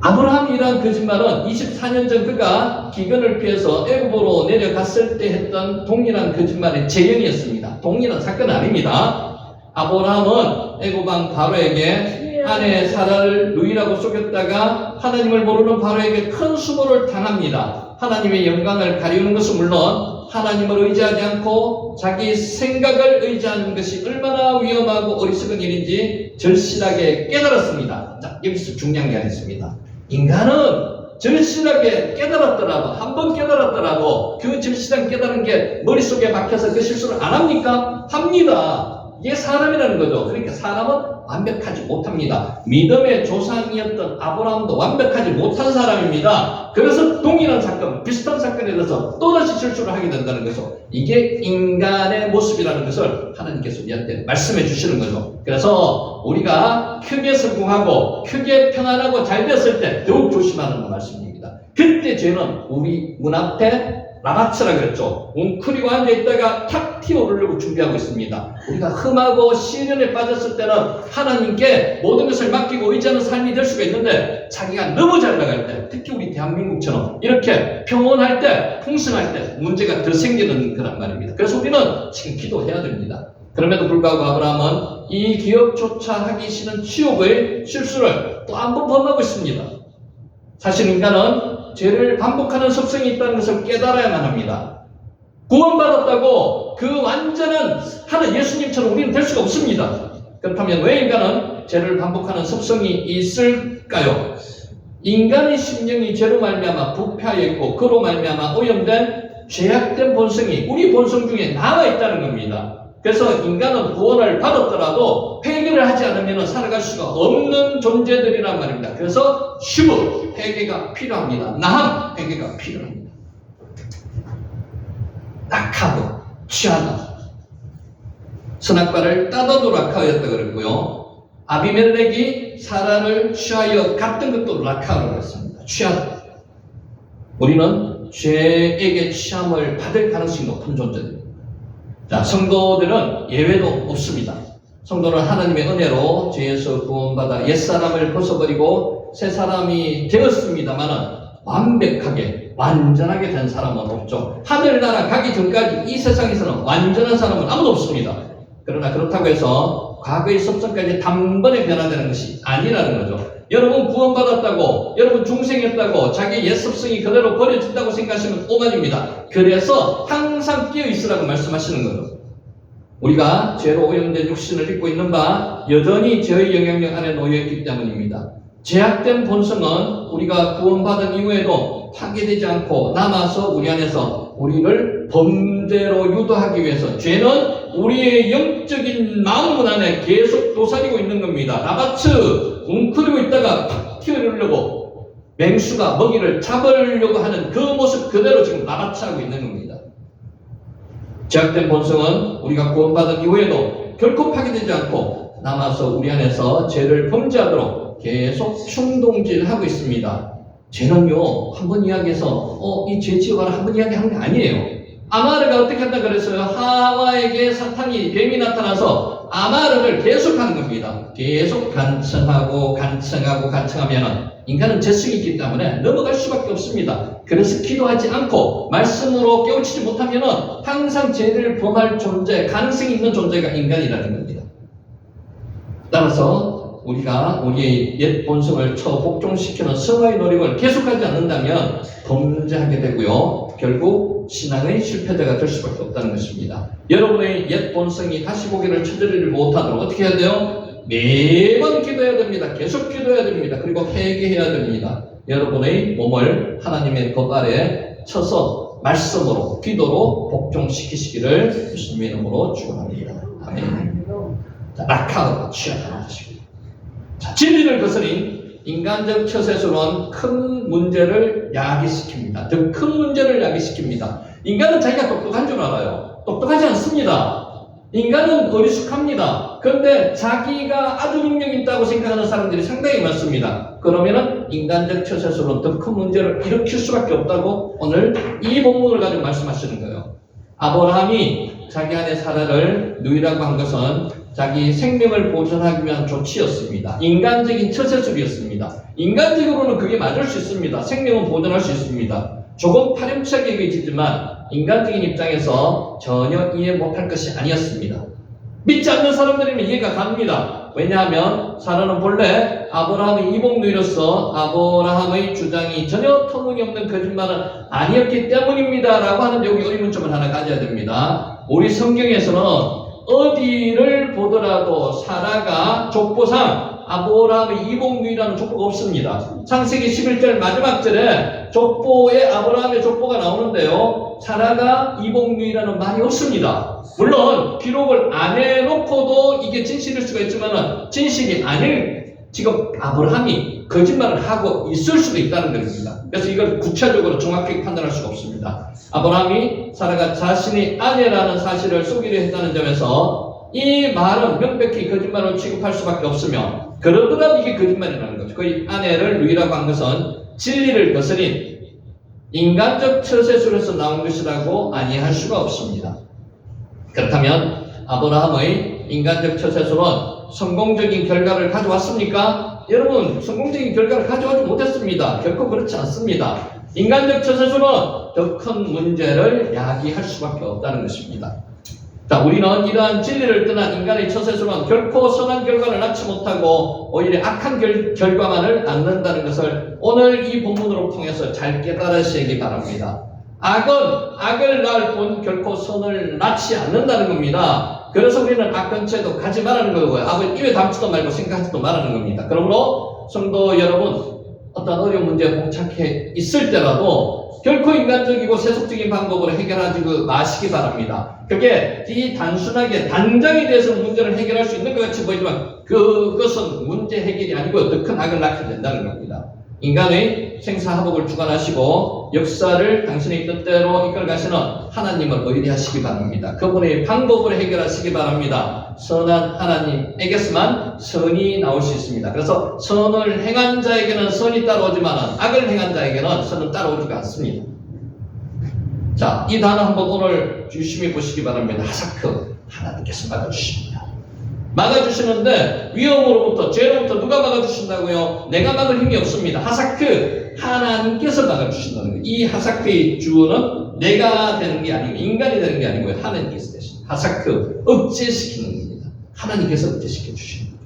아브라함이 이러한 거짓말은 24년 전 그가 기근을 피해서 애굽으로 내려갔을 때 했던 동일한 거짓말의 재현이었습니다. 동일한 사건은 아닙니다. 아브라함은 애굽 왕 바로에게 아내 사라를 누이라고 속였다가 하나님을 모르는 바로에게 큰 수모를 당합니다. 하나님의 영광을 가리우는 것은 물론 하나님을 의지하지 않고 자기 생각을 의지하는 것이 얼마나 위험하고 어리석은 일인지 절실하게 깨달았습니다. 자, 여기서 중요한 게 있습니다. 인간은 절실하게 깨달았더라도, 한 번 깨달았더라도 그 절실한 깨달은 게 머릿속에 박혀서 그 실수를 안 합니까? 합니다. 이게 사람이라는 거죠. 그러니까 사람은 완벽하지 못합니다. 믿음의 조상이었던 아브라함도 완벽하지 못한 사람입니다. 그래서 동일한 사건, 비슷한 사건에 대해서 또다시 실수를 하게 된다는 거죠. 이게 인간의 모습이라는 것을 하나님께서 우리한테 말씀해 주시는 거죠. 그래서 우리가 크게 성공하고 크게 편안하고 잘 됐을 때 더욱 조심하는 말씀입니다. 그때 죄는 우리 문 앞에 라바츠라 그랬죠. 웅크리고 앉아있다가 탁 튀어오르려고 준비하고 있습니다. 우리가 흠하고 시련에 빠졌을 때는 하나님께 모든 것을 맡기고 의지하는 삶이 될 수가 있는데 자기가 너무 잘 나갈 때, 특히 우리 대한민국처럼 이렇게 평온할 때, 풍성할 때 문제가 더 생기는 거란 말입니다. 그래서 우리는 지금 기도해야 됩니다. 그럼에도 불구하고 아브라함은 이 기억조차 하기 싫은 치욕의 실수를 또 한 번 범하고 있습니다. 사실 인간은 죄를 반복하는 습성이 있다는 것을 깨달아야만 합니다. 구원받았다고 그 완전한 하는 예수님처럼 우리는 될 수가 없습니다. 그렇다면 왜 인간은 죄를 반복하는 습성이 있을까요? 인간의 심령이 죄로 말미암아 부패하여 있고 그로 말미암아 오염된 죄악된 본성이 우리 본성 중에 남아있다는 겁니다. 그래서 인간은 구원을 받았더라도 회개를 하지 않으면 살아갈 수가 없는 존재들이란 말입니다. 그래서 슈브, 회개가 필요합니다. 나함, 회개가 필요합니다. 낙하고 취하다. 선악과를 따다도 낙하였다 그랬고요. 아비멜렉이 사라를 취하여 갔던 것도 낙하라고 했습니다. 취하다. 우리는 죄에게 취함을 받을 가능성이 높은 존재들입니다. 자, 성도들은 예외도 없습니다. 성도는 하나님의 은혜로 죄에서 구원받아 옛사람을 벗어버리고 새 사람이 되었습니다만은 완벽하게 완전하게 된 사람은 없죠. 하늘나라 가기 전까지 이 세상에서는 완전한 사람은 아무도 없습니다. 그러나 그렇다고 해서 과거의 습성까지 단번에 변화되는 것이 아니라는 거죠. 여러분 구원받았다고, 여러분 중생했다고 자기 옛 습성이 그대로 버려진다고 생각하시면 오만입니다. 그래서 항상 깨어 있으라고 말씀하시는 거죠. 우리가 죄로 오염된 육신을 입고 있는 바 여전히 죄의 영향력 안에 놓여있기 때문입니다. 죄악된 본성은 우리가 구원받은 이후에도 파괴되지 않고 남아서 우리 안에서 우리를 범죄로 유도하기 위해서 죄는 우리의 영적인 마음 안에 계속 도사리고 있는 겁니다. 라바츠, 웅크리고 있다가 팍 튀어오르려고 맹수가 먹이를 잡으려고 하는 그 모습 그대로 지금 라바츠하고 있는 겁니다. 죄악된 본성은 우리가 구원받은 이후에도 결코 파괴되지 않고 남아서 우리 안에서 죄를 범죄하도록 계속 충동질하고 있습니다. 죄는요, 한번 이야기해서 이 죄 지어가라 한번 이야기하는 게 아니에요. 아마르가 어떻게 한다 그랬어요? 하와에게 사탄이 뱀이 나타나서 아마르를 계속하는 겁니다. 계속 간청하고 간청하면 인간은 죄성이 있기 때문에 넘어갈 수밖에 없습니다. 그래서 기도하지 않고 말씀으로 깨우치지 못하면 항상 죄를 범할 존재, 가능성이 있는 존재가 인간이라는 겁니다. 따라서 우리가 우리의 옛 본성을 복종시키는 성화의 노력을 계속하지 않는다면 범죄하게 되고요. 결국 신앙의 실패자가 될 수밖에 없다는 것입니다. 여러분의 옛 본성이 다시 고개를 쳐들이지 못하도록 어떻게 해야 돼요? 매번 기도해야 됩니다. 계속 기도해야 됩니다. 그리고 회개해야 됩니다. 여러분의 몸을 하나님의 법 아래 쳐서 말씀으로, 기도로 복종시키시기를 예수님의 이름으로 축원합니다. 아멘. 자, 낙하하고 취하는 것입니다. 자, 진리를 거스린 인간적 처세술은 큰 문제를 야기시킵니다. 더 큰 문제를 야기시킵니다. 인간은 자기가 똑똑한 줄 알아요. 똑똑하지 않습니다. 인간은 어리숙합니다. 그런데 자기가 아주 능력 있다고 생각하는 사람들이 상당히 많습니다. 그러면은 인간적 처세술은 더 큰 문제를 일으킬 수밖에 없다고 오늘 이 본문을 가지고 말씀하시는 거예요. 아브라함이 자기 아내 사라를 누이라고 한 것은 자기 생명을 보존하기 위한 조치였습니다. 인간적인 처세술이었습니다. 인간적으로는 그게 맞을 수 있습니다. 생명은 보존할 수 있습니다. 조금 파렴치하게 여겨지지만 인간적인 입장에서 전혀 이해 못할 것이 아니었습니다. 믿지 않는 사람들이면 이해가 갑니다. 왜냐하면 사라는 본래 아브라함의 이복누이로서 아브라함의 주장이 전혀 터무니없는 거짓말은 아니었기 때문입니다 라고 하는데 여기 의문점을 하나 가져야 됩니다. 우리 성경에서는 어디를 보더라도 사라가 족보상 아브라함의 이복누이라는 족보가 없습니다. 창세기 11절 마지막 절에 족보에 아브라함의 족보가 나오는데요, 사라가 이복누이라는 말이 없습니다. 물론 기록을 안 해놓고도 이게 진실일 수가 있지만 진실이 아닐, 지금 아브라함이 거짓말을 하고 있을 수도 있다는 것입니다. 그래서 이걸 구체적으로 정확하게 판단할 수가 없습니다. 아브라함이 사라가 자신의 아내라는 사실을 속이려 했다는 점에서 이 말은 명백히 거짓말로 취급할 수밖에 없으며, 그러더라도 이게 거짓말이라는 거죠. 그 아내를 누이라고 한 것은 진리를 거스린 인간적 처세술에서 나온 것이라고 아니할 수가 없습니다. 그렇다면 아브라함의 인간적 처세술은 성공적인 결과를 가져왔습니까? 여러분, 성공적인 결과를 가져오지 못했습니다. 결코 그렇지 않습니다. 인간적 처세술은 더 큰 문제를 야기할 수밖에 없다는 것입니다. 자, 우리는 이러한 진리를 떠난 인간의 처세술은 결코 선한 결과를 낳지 못하고 오히려 악한 결과만을 낳는다는 것을 오늘 이 본문으로 통해서 잘 깨달으시기 바랍니다. 악을 낳을 뿐 결코 선을 낳지 않는다는 겁니다. 그래서 우리는 악 근처에도 가지 말라는 거고요. 악을 입에 담지도 말고 생각하지도 말라는 겁니다. 그러므로 성도 여러분, 어떤 어려운 문제에 봉착해 있을 때라도 결코 인간적이고 세속적인 방법으로 해결하지 마시기 바랍니다. 그게 이 단순하게 당장에 대해서 문제를 해결할 수 있는 것 같이 보이지만 그것은 문제 해결이 아니고 더 큰 악을 낳게 된다는 겁니다. 인간의 생사화복을 주관하시고 역사를 당신의 뜻대로 이끌어가시는 하나님을 의뢰하시기 바랍니다. 그분의 방법으로 해결하시기 바랍니다. 선한 하나님에게서만 선이 나올 수 있습니다. 그래서 선을 행한 자에게는 선이 따라오지만 악을 행한 자에게는 선은 따라오지가 않습니다. 자, 이 단어 한번 오늘 유심히 보시기 바랍니다. 하사크, 하나님께서 막아주십니다. 막아주시는데 위험으로부터, 죄로부터 누가 막아주신다고요? 내가 막을 힘이 없습니다. 하사크, 하나님께서 막아주신다는 거예요. 이 하사크의 주어는 내가 되는 게 아니고 인간이 되는 게 아니고요, 하나님께서 되십니다. 하사크, 억제시키는 겁니다. 하나님께서 억제시켜 주십니다.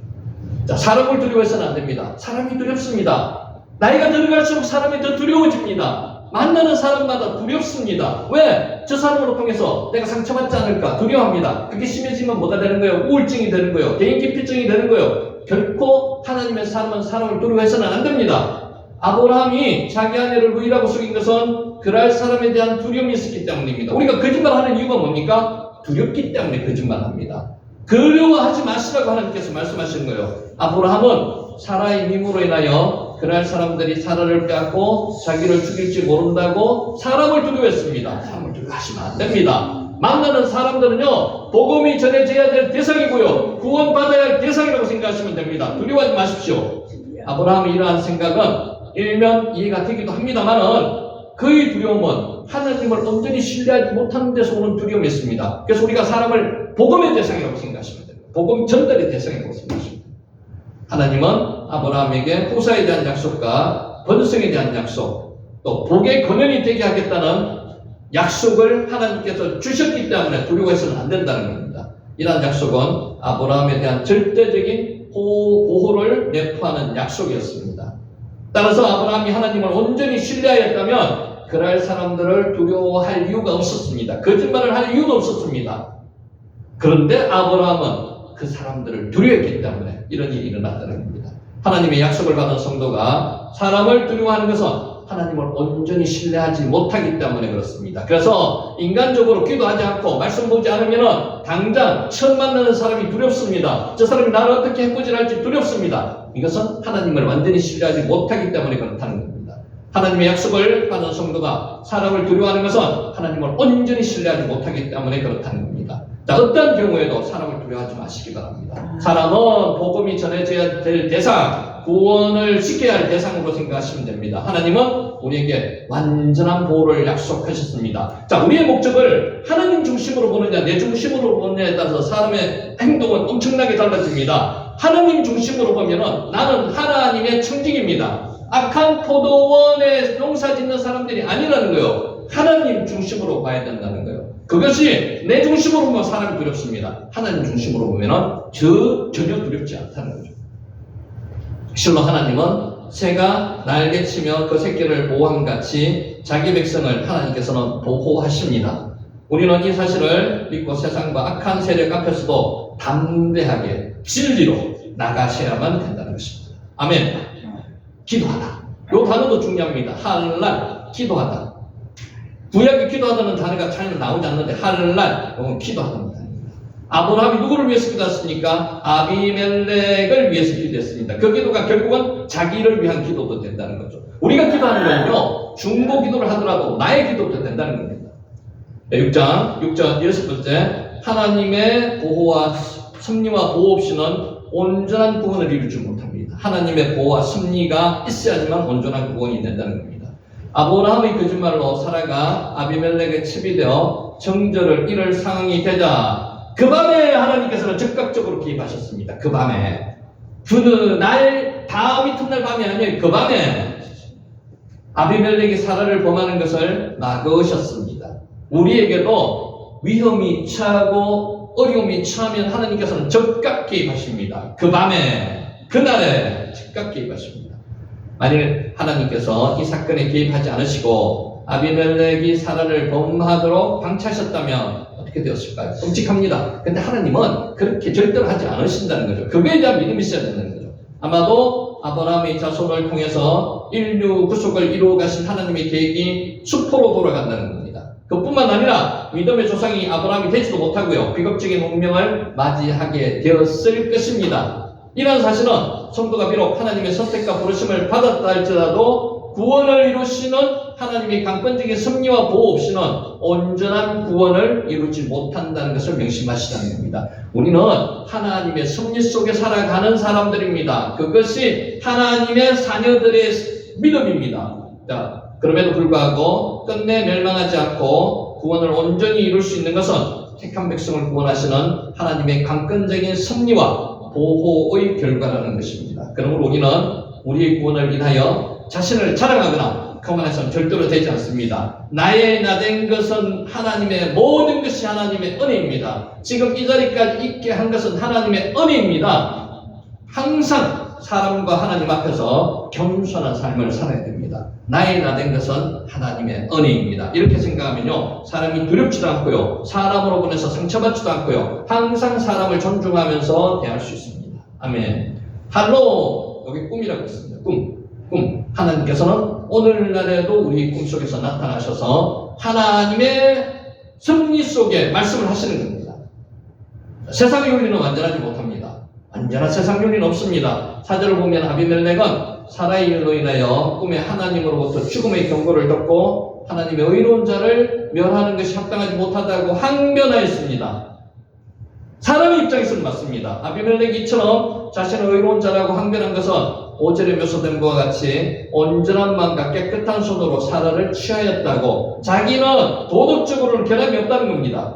자, 사람을 두려워해서는 안 됩니다. 사람이 두렵습니다. 나이가 들어갈수록 사람이 더 두려워집니다. 만나는 사람마다 두렵습니다. 왜? 저 사람으로 통해서 내가 상처받지 않을까 두려워합니다. 그게 심해지면 뭐가 되는 거예요? 우울증이 되는 거예요. 개인기피증이 되는 거예요. 결코 하나님의 사람은 사람을 두려워해서는 안 됩니다. 아브라함이 자기 아내를 누이라고 속인 것은 그럴 사람에 대한 두려움이 있었기 때문입니다. 우리가 거짓말하는 이유가 뭡니까? 두렵기 때문에 거짓말합니다. 두려워하지 마시라고 하나님께서 말씀하시는 거예요. 아브라함은 사라의 미움으로 인하여 그날 사람들이 사라를 빼앗고 자기를 죽일지 모른다고 사람을 두려워했습니다. 사람을 두려워하시면 안 됩니다. 만나는 사람들은요, 복음이 전해져야 될 대상이고요, 구원받아야 할 대상이라고 생각하시면 됩니다. 두려워하지 마십시오. 아브라함의 이러한 생각은 일면 이해가 되기도 합니다만은 그의 두려움은 하나님을 온전히 신뢰하지 못하는 데서 오는 두려움이었습니다. 그래서 우리가 사람을 복음의 대상이라고 생각하시면 됩니다. 복음 전달의 대상이라고 생각하시면 됩니다. 하나님은 아브라함에게 후사에 대한 약속과 번성에 대한 약속, 또 복의 근원이 되게 하겠다는 약속을 하나님께서 주셨기 때문에 두려워해서는 안 된다는 겁니다. 이러한 약속은 아브라함에 대한 절대적인 보호를 내포하는 약속이었습니다. 따라서 아브라함이 하나님을 온전히 신뢰하였다면 그럴 사람들을 두려워할 이유가 없었습니다. 거짓말을 할 이유도 없었습니다. 그런데 아브라함은 그 사람들을 두려워했기 때문에 이런 일이 일어났다는 겁니다. 하나님의 약속을 받은 성도가 사람을 두려워하는 것은 하나님을 온전히 신뢰하지 못하기 때문에 그렇습니다. 그래서 인간적으로 기도하지 않고 말씀 보지 않으면 당장 처음 만나는 사람이 두렵습니다. 저 사람이 나를 어떻게 해코지할지 두렵습니다. 이것은 하나님을 완전히 신뢰하지 못하기 때문에 그렇다는 겁니다. 하나님의 약속을 받은 성도가 사람을 두려워하는 것은 하나님을 온전히 신뢰하지 못하기 때문에 그렇다는 겁니다. 자, 어떤 경우에도 사람을 두려워하지 마시기 바랍니다. 사람은 복음이 전해져야 될 대상, 구원을 시켜야 할 대상으로 생각하시면 됩니다. 하나님은 우리에게 완전한 보호를 약속하셨습니다. 자, 우리의 목적을 하나님 중심으로 보느냐, 내 중심으로 보느냐에 따라서 사람의 행동은 엄청나게 달라집니다. 하나님 중심으로 보면은 나는 하나님의 청직입니다. 악한 포도원에 농사 짓는 사람들이 아니라는 거예요. 하나님 중심으로 봐야 된다는 거예요. 그것이 내 중심으로 보면 사람이 두렵습니다. 하나님 중심으로 보면은 전혀 두렵지 않다는 거죠. 실로 하나님은 새가 날개치며 그 새끼를 보호함같이 자기 백성을 하나님께서는 보호하십니다. 우리는 이 사실을 믿고 세상과 악한 세력 앞에서도 담대하게 진리로 나가셔야만 된다는 것입니다. 아멘. 기도하다. 이 단어도 중요합니다. 할랄, 기도하다. 구약의 기도하다는 단어가 잘 나오지 않는데 할랄, 이건 기도하다는 단어입니다. 아브라함이 누구를 위해서 기도했습니까? 아비멜렉을 위해서 기도했습니다. 그 기도가 결국은 자기를 위한 기도도 된다는 거죠. 우리가 기도하는 건요, 중보 기도를 하더라도 나의 기도도 된다는 겁니다. 6장 6번째, 하나님의 보호와 섭리와 보호 없이는 온전한 구원을 이루지 못합니다. 하나님의 보호와 섭리가 있어야지만 온전한 구원이 된다는 겁니다. 아브라함의 거짓말로 사라가 아비멜렉의 첩이 되어 정절을 잃을 상황이 되자 그 밤에 하나님께서는 즉각적으로 개입하셨습니다. 그 밤에. 날 다음 이튿날 밤이 아니에요. 그 밤에 아비멜렉이 사라를 범하는 것을 막으셨습니다. 우리에게도 위험이 처하고 어려움이 처하면 하나님께서는 즉각 개입하십니다. 그 밤에, 그날에 즉각 개입하십니다. 만일 하나님께서 이 사건에 개입하지 않으시고 아비멜렉이 사라를 범하도록 방치하셨다면 어떻게 되었을까요? 끔찍합니다. 근데 하나님은 그렇게 절대로 하지 않으신다는 거죠. 그거에 대한 믿음이 있어야 된다는 거죠. 아마도 아브라함의 자손을 통해서 인류 구속을 이루어 가신 하나님의 계획이 수포로 돌아간다는 겁니다. 그뿐만 아니라 믿음의 조상이 아브라함이 되지도 못하고요. 비극적인 운명을 맞이하게 되었을 것입니다. 이런 사실은 성도가 비록 하나님의 선택과 부르심을 받았다 할지라도 구원을 이루시는 하나님의 강권적인 섭리와 보호 없이는 온전한 구원을 이루지 못한다는 것을 명심하시라는 겁니다. 우리는 하나님의 섭리 속에 살아가는 사람들입니다. 그것이 하나님의 자녀들의 믿음입니다. 자, 그럼에도 불구하고 끝내 멸망하지 않고 구원을 온전히 이룰 수 있는 것은 택한 백성을 구원하시는 하나님의 강권적인 섭리와 보호의 결과라는 것입니다. 그러므로 우리는 우리의 구원을 인하여 자신을 자랑하거나 그만해서는 절대로 되지 않습니다. 나의 나된 것은 하나님의 모든 것이 하나님의 은혜입니다. 지금 이 자리까지 있게 한 것은 하나님의 은혜입니다. 항상 사람과 하나님 앞에서 겸손한 삶을 살아야 됩니다. 나의 나된 것은 하나님의 은혜입니다. 이렇게 생각하면요, 사람이 두렵지도 않고요, 사람으로 보내서 상처받지도 않고요, 항상 사람을 존중하면서 대할 수 있습니다. 아멘. 할로, 여기 꿈이라고 있습니다. 꿈. 하나님께서는 오늘날에도 우리 꿈속에서 나타나셔서 하나님의 섭리 속에 말씀을 하시는 겁니다. 세상의 윤리는 완전하지 못합니다. 완전한 세상 윤리는 없습니다. 사절을 보면 아비멜렉은 사라의 일로 인하여 꿈에 하나님으로부터 죽음의 경고를 듣고 하나님의 의로운 자를 멸하는 것이 합당하지 못하다고 항변하였습니다. 사람의 입장에서는 맞습니다. 아비멜렉이 이처럼 자신을 의로운 자라고 항변한 것은 5절에 묘사된 것과 같이 온전한 마음과 깨끗한 손으로 사라를 취하였다고, 자기는 도덕적으로는 결함이 없다는 겁니다.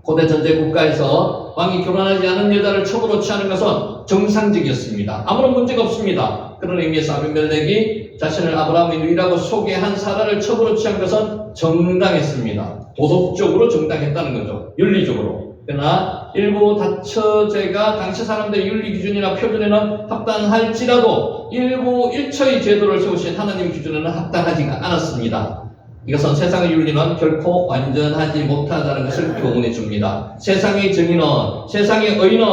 고대 전제 국가에서 왕이 결혼하지 않은 여자를 첩으로 취하는 것은 정상적이었습니다. 아무런 문제가 없습니다. 그런 의미에서 아비멜렉이 자신을 아브라함의 누이라고 소개한 사라를 첩으로 취한 것은 정당했습니다. 도덕적으로 정당했다는 거죠. 윤리적으로. 그러나 일부 다처제가 당시 사람들의 윤리 기준이나 표준에는 합당할지라도 일부 일처의 제도를 세우신 하나님 기준에는 합당하지가 않았습니다. 이것은 세상의 윤리는 결코 완전하지 못하다는 것을 교훈해 줍니다. 세상의 정의는, 세상의 의는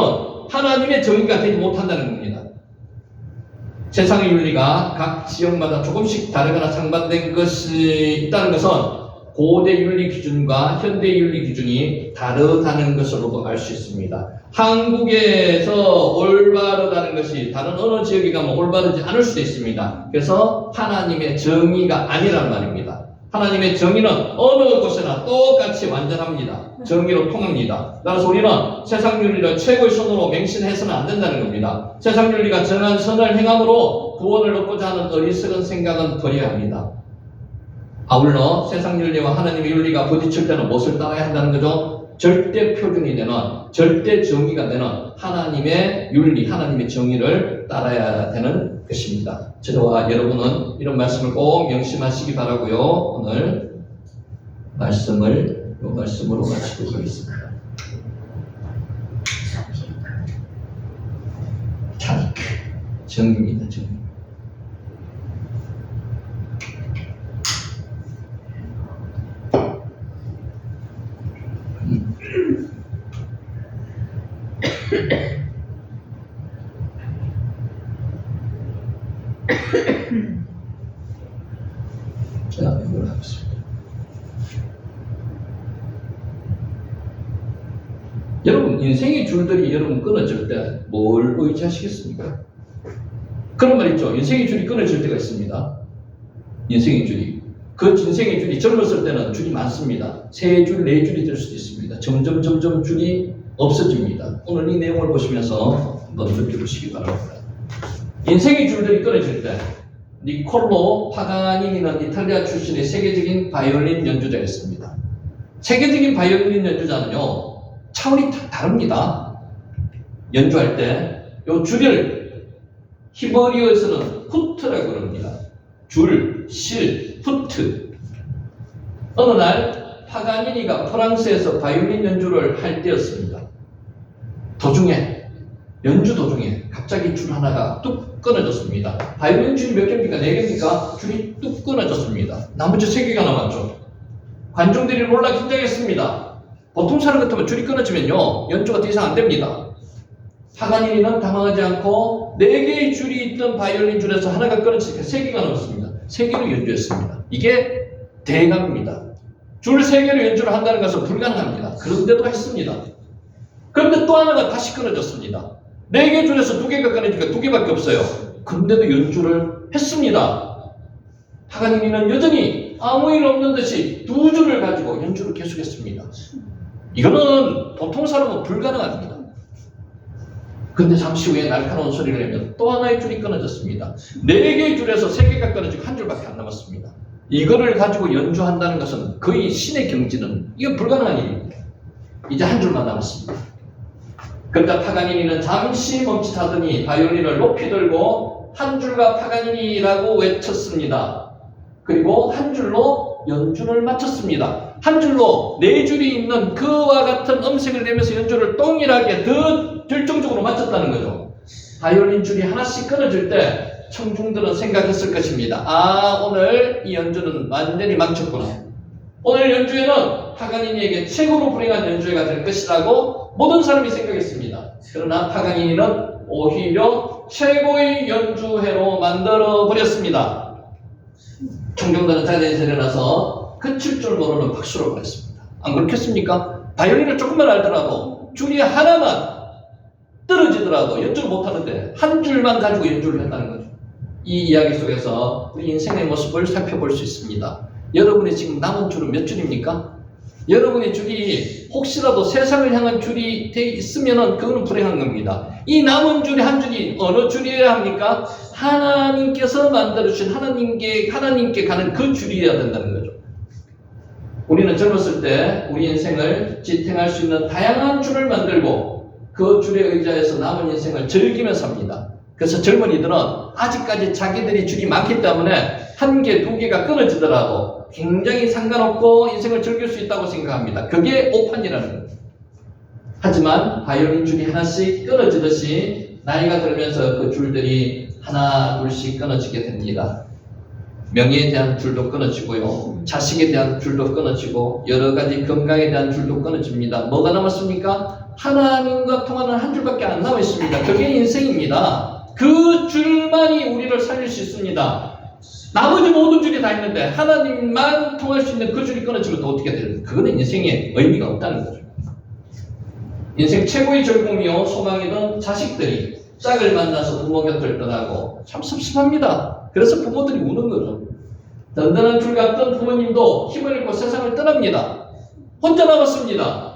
하나님의 정의가 되지 못한다는 겁니다. 세상의 윤리가 각 지역마다 조금씩 다르거나 상반된 것이 있다는 것은 고대 윤리 기준과 현대 윤리 기준이 다르다는 것으로도 알 수 있습니다. 한국에서 올바르다는 것이 다른 어느 지역에 가면 올바르지 않을 수도 있습니다. 그래서 하나님의 정의가 아니란 말입니다. 하나님의 정의는 어느 곳에나 똑같이 완전합니다. 정의로 통합니다. 따라서 우리는 세상 윤리를 최고의 선으로 맹신해서는 안 된다는 겁니다. 세상 윤리가 정한 선을 행함으로 구원을 얻고자 하는 어리석은 생각은 버려야 합니다. 아울러 세상 윤리와 하나님의 윤리가 부딪힐 때는 무엇을 따라야 한다는 거죠? 절대 표준이 되는, 절대 정의가 되는 하나님의 윤리, 하나님의 정의를 따라야 되는 것입니다. 저와 여러분은 이런 말씀을 꼭 명심하시기 바라고요. 오늘 말씀을 이 말씀으로 마치도록 하겠습니다. 차리크, 정의입니다. 정의. 자, 이걸 하겠습니다. 여러분, 인생의 줄들이 여러분 끊어질 때 뭘 의지하시겠습니까? 그런 말 있죠. 인생의 줄이 끊어질 때가 있습니다. 인생의 줄이. 그 인생의 줄이 젊었을 때는 줄이 많습니다. 3줄, 4줄이 될 수도 있습니다. 점점 줄이 없어집니다. 오늘 이 내용을 보시면서 한번 느껴보시기 바랍니다. 인생의 줄들이 끊어질 때 니콜로 파가니니는 이탈리아 출신의 세계적인 바이올린 연주자였습니다. 세계적인 바이올린 연주자는요, 차원이 다릅니다. 연주할 때 요 줄을 히버리어에서는 후트라고 그럽니다. 줄, 실, 후트. 어느 날 파가니니가 프랑스에서 바이올린 연주를 할 때였습니다. 연주 도중에 갑자기 줄 하나가 뚝 끊어졌습니다. 바이올린 줄이 몇 개입니까? 4개입니까? 줄이 뚝 끊어졌습니다. 나머지 3개가 남았죠. 관중들이 놀라 긴장했습니다. 보통 사람 같으면 줄이 끊어지면요, 연주가 더 이상 안 됩니다. 파가니니는 당황하지 않고 4개의 줄이 있던 바이올린 줄에서 하나가 끊어지니까 3개가 남았습니다. 3개로 연주했습니다. 이게 대감입니다. 줄 3개로 연주를 한다는 것은 불가능합니다. 그런데도 했습니다. 그런데 또 하나가 다시 끊어졌습니다. 4개 줄에서 2개가 끊어지니까 2개밖에 없어요. 그런데도 연주를 했습니다. 파가니니는 여전히 아무 일 없는 듯이 2줄을 가지고 연주를 계속했습니다. 이거는 보통 사람은 불가능합니다. 근데 잠시 후에 날카로운 소리를 내면 또 하나의 줄이 끊어졌습니다. 4개의 줄에서 3개가 끊어지고 1줄밖에 안 남았습니다. 이거를 가지고 연주한다는 것은 거의 신의 경지는 이건 불가능한 일입니다. 이제 1줄만 남았습니다. 그러니까 파가니니는 잠시 멈칫하더니 바이올린을 높이 들고 1줄과 파가니니라고 외쳤습니다. 그리고 1줄로 연주를 마쳤습니다. 1줄로 4줄이 있는 그와 같은 음색을 내면서 연주를 동일하게 더 결정적으로 마쳤다는 거죠. 바이올린 줄이 하나씩 끊어질 때 청중들은 생각했을 것입니다. 아, 오늘 이 연주는 완전히 망쳤구나. 오늘 연주회는 파가니니에게 최고로 불행한 연주회가 될 것이라고 모든 사람이 생각했습니다. 그러나 파가니니는 오히려 최고의 연주회로 만들어 버렸습니다. 청중들은 자리에서 일어나서 그칠 줄 모르는 박수를 보냈습니다. 안 그렇겠습니까? 바이올린을 조금만 알더라도 줄이 하나만 떨어지더라도 연주를 못하는데 1줄만 가지고 연주를 했다는 거죠. 이 이야기 속에서 우리 인생의 모습을 살펴볼 수 있습니다. 여러분이 지금 남은 줄은 몇 줄입니까? 여러분의 줄이 혹시라도 세상을 향한 줄이 돼 있으면 그거는 불행한 겁니다. 이 남은 줄이 1줄이 어느 줄이어야 합니까? 하나님께서 만들어주신 하나님께 가는 그 줄이어야 된다는 거죠. 우리는 젊었을 때 우리 인생을 지탱할 수 있는 다양한 줄을 만들고 그 줄에 의지해서 남은 인생을 즐기며 삽니다. 그래서 젊은이들은 아직까지 자기들이 줄이 많기 때문에 1개, 2개가 끊어지더라도 굉장히 상관없고 인생을 즐길 수 있다고 생각합니다. 그게 오판이라는 거예요. 하지만 바이올린 줄이 하나씩 끊어지듯이 나이가 들면서 그 줄들이 하나, 둘씩 끊어지게 됩니다. 명예에 대한 줄도 끊어지고요. 자식에 대한 줄도 끊어지고 여러 가지 건강에 대한 줄도 끊어집니다. 뭐가 남았습니까? 하나님과 통하는 1줄밖에 안 남아 있습니다. 그게 인생입니다. 그 줄만이 우리를 살릴 수 있습니다. 나머지 모든 줄이 다 있는데 하나님만 통할 수 있는 그 줄이 끊어지면 또 어떻게 돼요? 그거는 인생에 의미가 없다는 거죠. 인생 최고의 절공이요 소망이던 자식들이 짝을 만나서 부모 곁을 떠나고 참 섭섭합니다. 그래서 부모들이 우는 거죠. 든든한 줄 같던 부모님도 힘을 잃고 세상을 떠납니다. 혼자 남았습니다.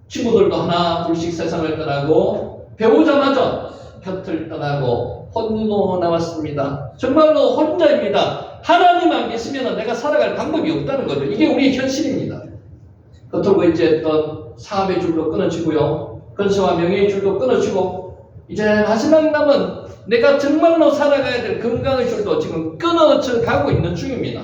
친구들도 하나 둘씩 세상을 떠나고 배우자마저 곁을 떠나고 홀로 남았습니다. 정말로 혼자입니다. 하나님 안 계시면 내가 살아갈 방법이 없다는 거죠. 이게 우리의 현실입니다. 겉으로 이제 또 사업의 줄도 끊어지고요. 건세와 명예의 줄도 끊어지고 이제 마지막 남은 내가 정말로 살아가야 될 건강의 줄도 지금 끊어져 가고 있는 중입니다.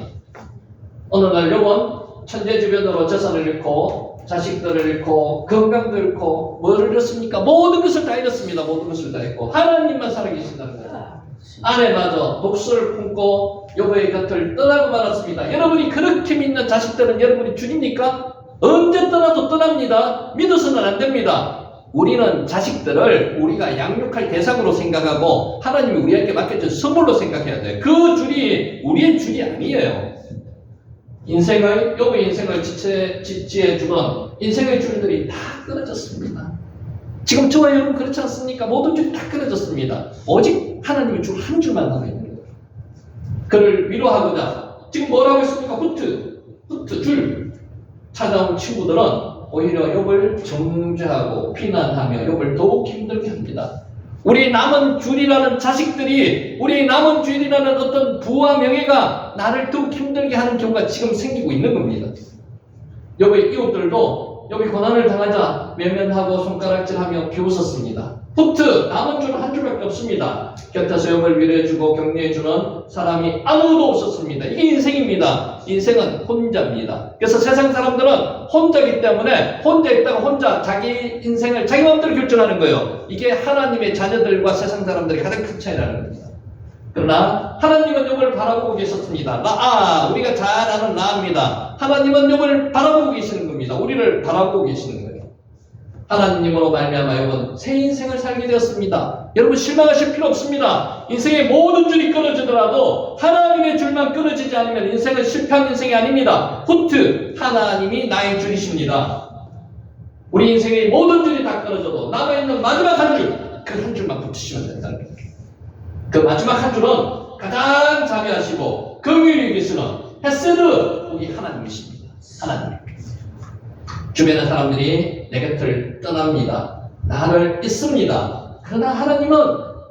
어느 날 영혼 천재지변으로 재산을 잃고 자식들을 잃고 건강도 잃고 뭐를 잃었습니까? 모든 것을 다 잃었습니다. 모든 것을 다 잃고 하나님만 살아계신다는 거예요. 아내마저 독수를 품고 여보의 곁을 떠나고 말았습니다. 여러분이 그렇게 믿는 자식들은 여러분이 주입니까? 언제 떠나도 떠납니다. 믿어서는 안 됩니다. 우리는 자식들을 우리가 양육할 대상으로 생각하고 하나님이 우리에게 맡겨준 선물로 생각해야 돼요. 그 줄이 우리의 줄이 아니에요. 여보의 인생을 지지해주는 인생의 줄들이 다 끊어졌습니다. 지금 저와 여러분 그렇지 않습니까? 모든 줄이 다 끊어졌습니다. 오직 하나님의 줄 한 줄만 남아있는 거예요. 그를 위로하고자 지금 뭐라고 했습니까? 후트 줄 찾아온 친구들은 오히려 욥을 정죄하고 비난하며 욥을 더욱 힘들게 합니다. 우리 남은 줄이라는 자식들이, 우리 남은 줄이라는 어떤 부와 명예가 나를 더욱 힘들게 하는 경우가 지금 생기고 있는 겁니다. 욥의 이웃들도 욥이 고난을 당하자 외면하고 손가락질하며 비웃었습니다. 남은 줄은 한 줄밖에 없습니다. 곁에서 욥을 위로해주고 격려해주는 사람이 아무도 없었습니다. 이게 인생입니다. 인생은 혼자입니다. 그래서 세상 사람들은 혼자이기 때문에 혼자 있다가 혼자 자기 인생을 자기 마음대로 결정하는 거예요. 이게 하나님의 자녀들과 세상 사람들의 가장 큰 차이라는 겁니다. 그러나 하나님은 욥을 바라보고 계셨습니다. 우리가 잘 아는 나입니다. 하나님은 욥을 바라보고 계시는 겁니다. 우리를 바라보고 계시는 거예요. 하나님으로 말미암아 욥은 새 인생을 살게 되었습니다. 여러분 실망하실 필요 없습니다. 인생의 모든 줄이 끊어지더라도 하나님의 줄만 끊어지지 않으면 인생은 실패한 인생이 아닙니다. 하나님이 나의 줄이십니다. 우리 인생의 모든 줄이 다 끊어져도 남아있는 마지막 한 줄, 그 한 줄만 붙이시면 된다는 거예요. 그 마지막 한 줄은 가장 자비하시고 긍휼히 여기시는 헤세드 우리 하나님이십니다. 하나님. 주변의 사람들이 내 곁을 떠납니다. 나를 잊습니다. 그러나 하나님은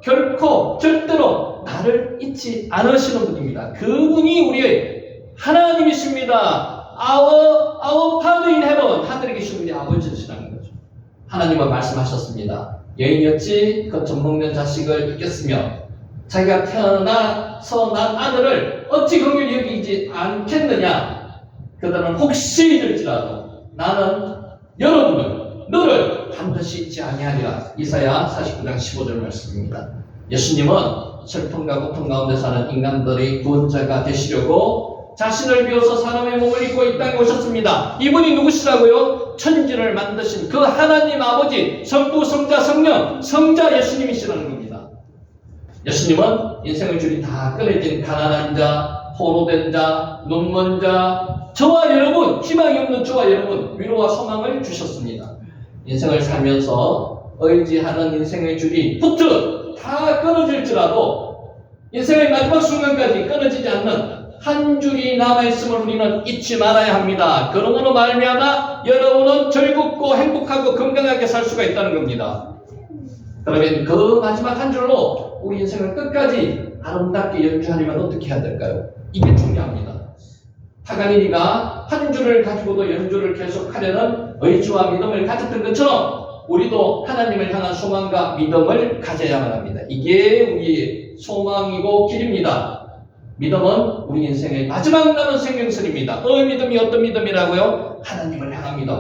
결코 절대로 나를 잊지 않으시는 분입니다. 그분이 우리의 하나님이십니다. Our Father in Heaven, 하늘에 계신 우리 아버지시라는 거죠. 하나님은 말씀하셨습니다. 여인이었지 그 젖먹는 자식을 잊겠으며 자기가 태어나서 난 아들을 어찌 긍휼히 여기지 않겠느냐. 그들은 혹시 잊을지라도 나는 너를 반드시 잊지 아니하리라. 이사야 49장 15절 말씀입니다. 예수님은 슬픔과 고통 가운데 사는 인간들의 구원자가 되시려고 자신을 비워서 사람의 몸을 입고 이 땅에 오셨습니다. 이분이 누구시라고요? 천지를 만드신 그 하나님 아버지 성부 성자 성령 성자 예수님이시라는 겁니다. 예수님은 인생의 줄이 다 끊어진 가난한 자, 포로된 자, 눈먼 자, 저와 여러분, 희망이 없는 저와 여러분 위로와 소망을 주셨습니다. 인생을 살면서 의지하는 인생의 줄이 다 끊어질지라도 인생의 마지막 순간까지 끊어지지 않는 한 줄이 남아있음을 우리는 잊지 말아야 합니다. 그러므로 말미암아 여러분은 즐겁고 행복하고 건강하게 살 수가 있다는 겁니다. 그러면 그 마지막 한 줄로 우리 인생을 끝까지 아름답게 연주하려면 어떻게 해야 될까요? 이게 중요합니다. 파가니니가 한 줄을 가지고도 연주를 계속하려는 의지와 믿음을 가졌던 것처럼 우리도 하나님을 향한 소망과 믿음을 가져야만 합니다. 이게 우리의 소망이고 길입니다. 믿음은 우리 인생의 마지막 남은 생명선입니다. 믿음이 어떤 믿음이라고요? 하나님을 향한 믿음.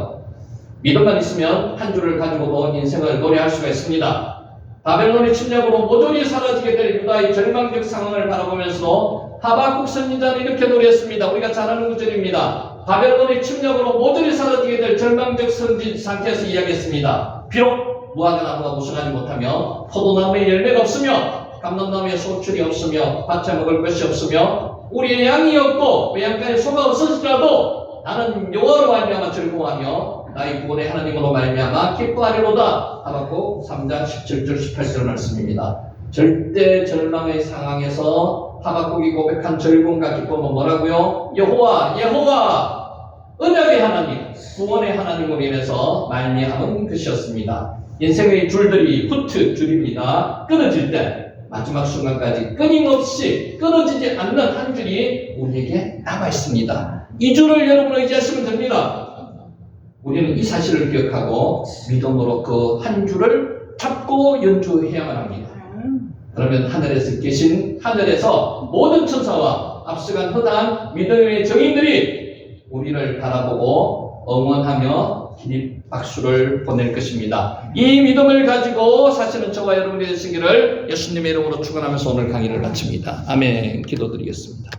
믿음만 있으면 한 줄을 가지고도 인생을 노래할 수가 있습니다. 바벨론의 침략으로 모조리 사라지게 될 유다의 절망적 상황을 바라보면서도 하박국 선지자는 이렇게 노래했습니다. 우리가 잘 아는 구절입니다. 바벨론의 침략으로 모조리 사라지게 될 절망적 상태에서 이야기했습니다. 비록 무화과 나무가 무성하지 못하며 포도나무에 열매가 없으며 감람나무에 소출이 없으며 밭에 먹을 것이 없으며 우리의 양이 없고 외양간에 소가 없어지더라도 나는 여호와로 말미암아 즐거워하며 나의 구원의 하나님으로 말미암아 기뻐하리로다. 하박국 3장 17절 18절 말씀입니다. 절대 절망의 상황에서 하박국이 고백한 절공과 기쁨은 뭐라고요? 여호와 언약의 하나님, 구원의 하나님으로 인해서 말미암은 것이었습니다. 인생의 줄들이 줄입니다. 끊어질 때 마지막 순간까지 끊임없이 끊어지지 않는 한 줄이 우리에게 남아 있습니다. 이 줄을 여러분 의지하시면 됩니다. 우리는 이 사실을 기억하고 믿음으로 그 한 줄을 잡고 연주해야만 합니다. 그러면 하늘에서 모든 천사와 앞서간 흔한 믿음의 정인들이 우리를 바라보고 응원하며 기립 박수를 보낼 것입니다. 이 믿음을 가지고 사시는 저와 여러분이 되시기를 예수님의 이름으로 축원하면서 오늘 강의를 마칩니다. 아멘. 기도드리겠습니다.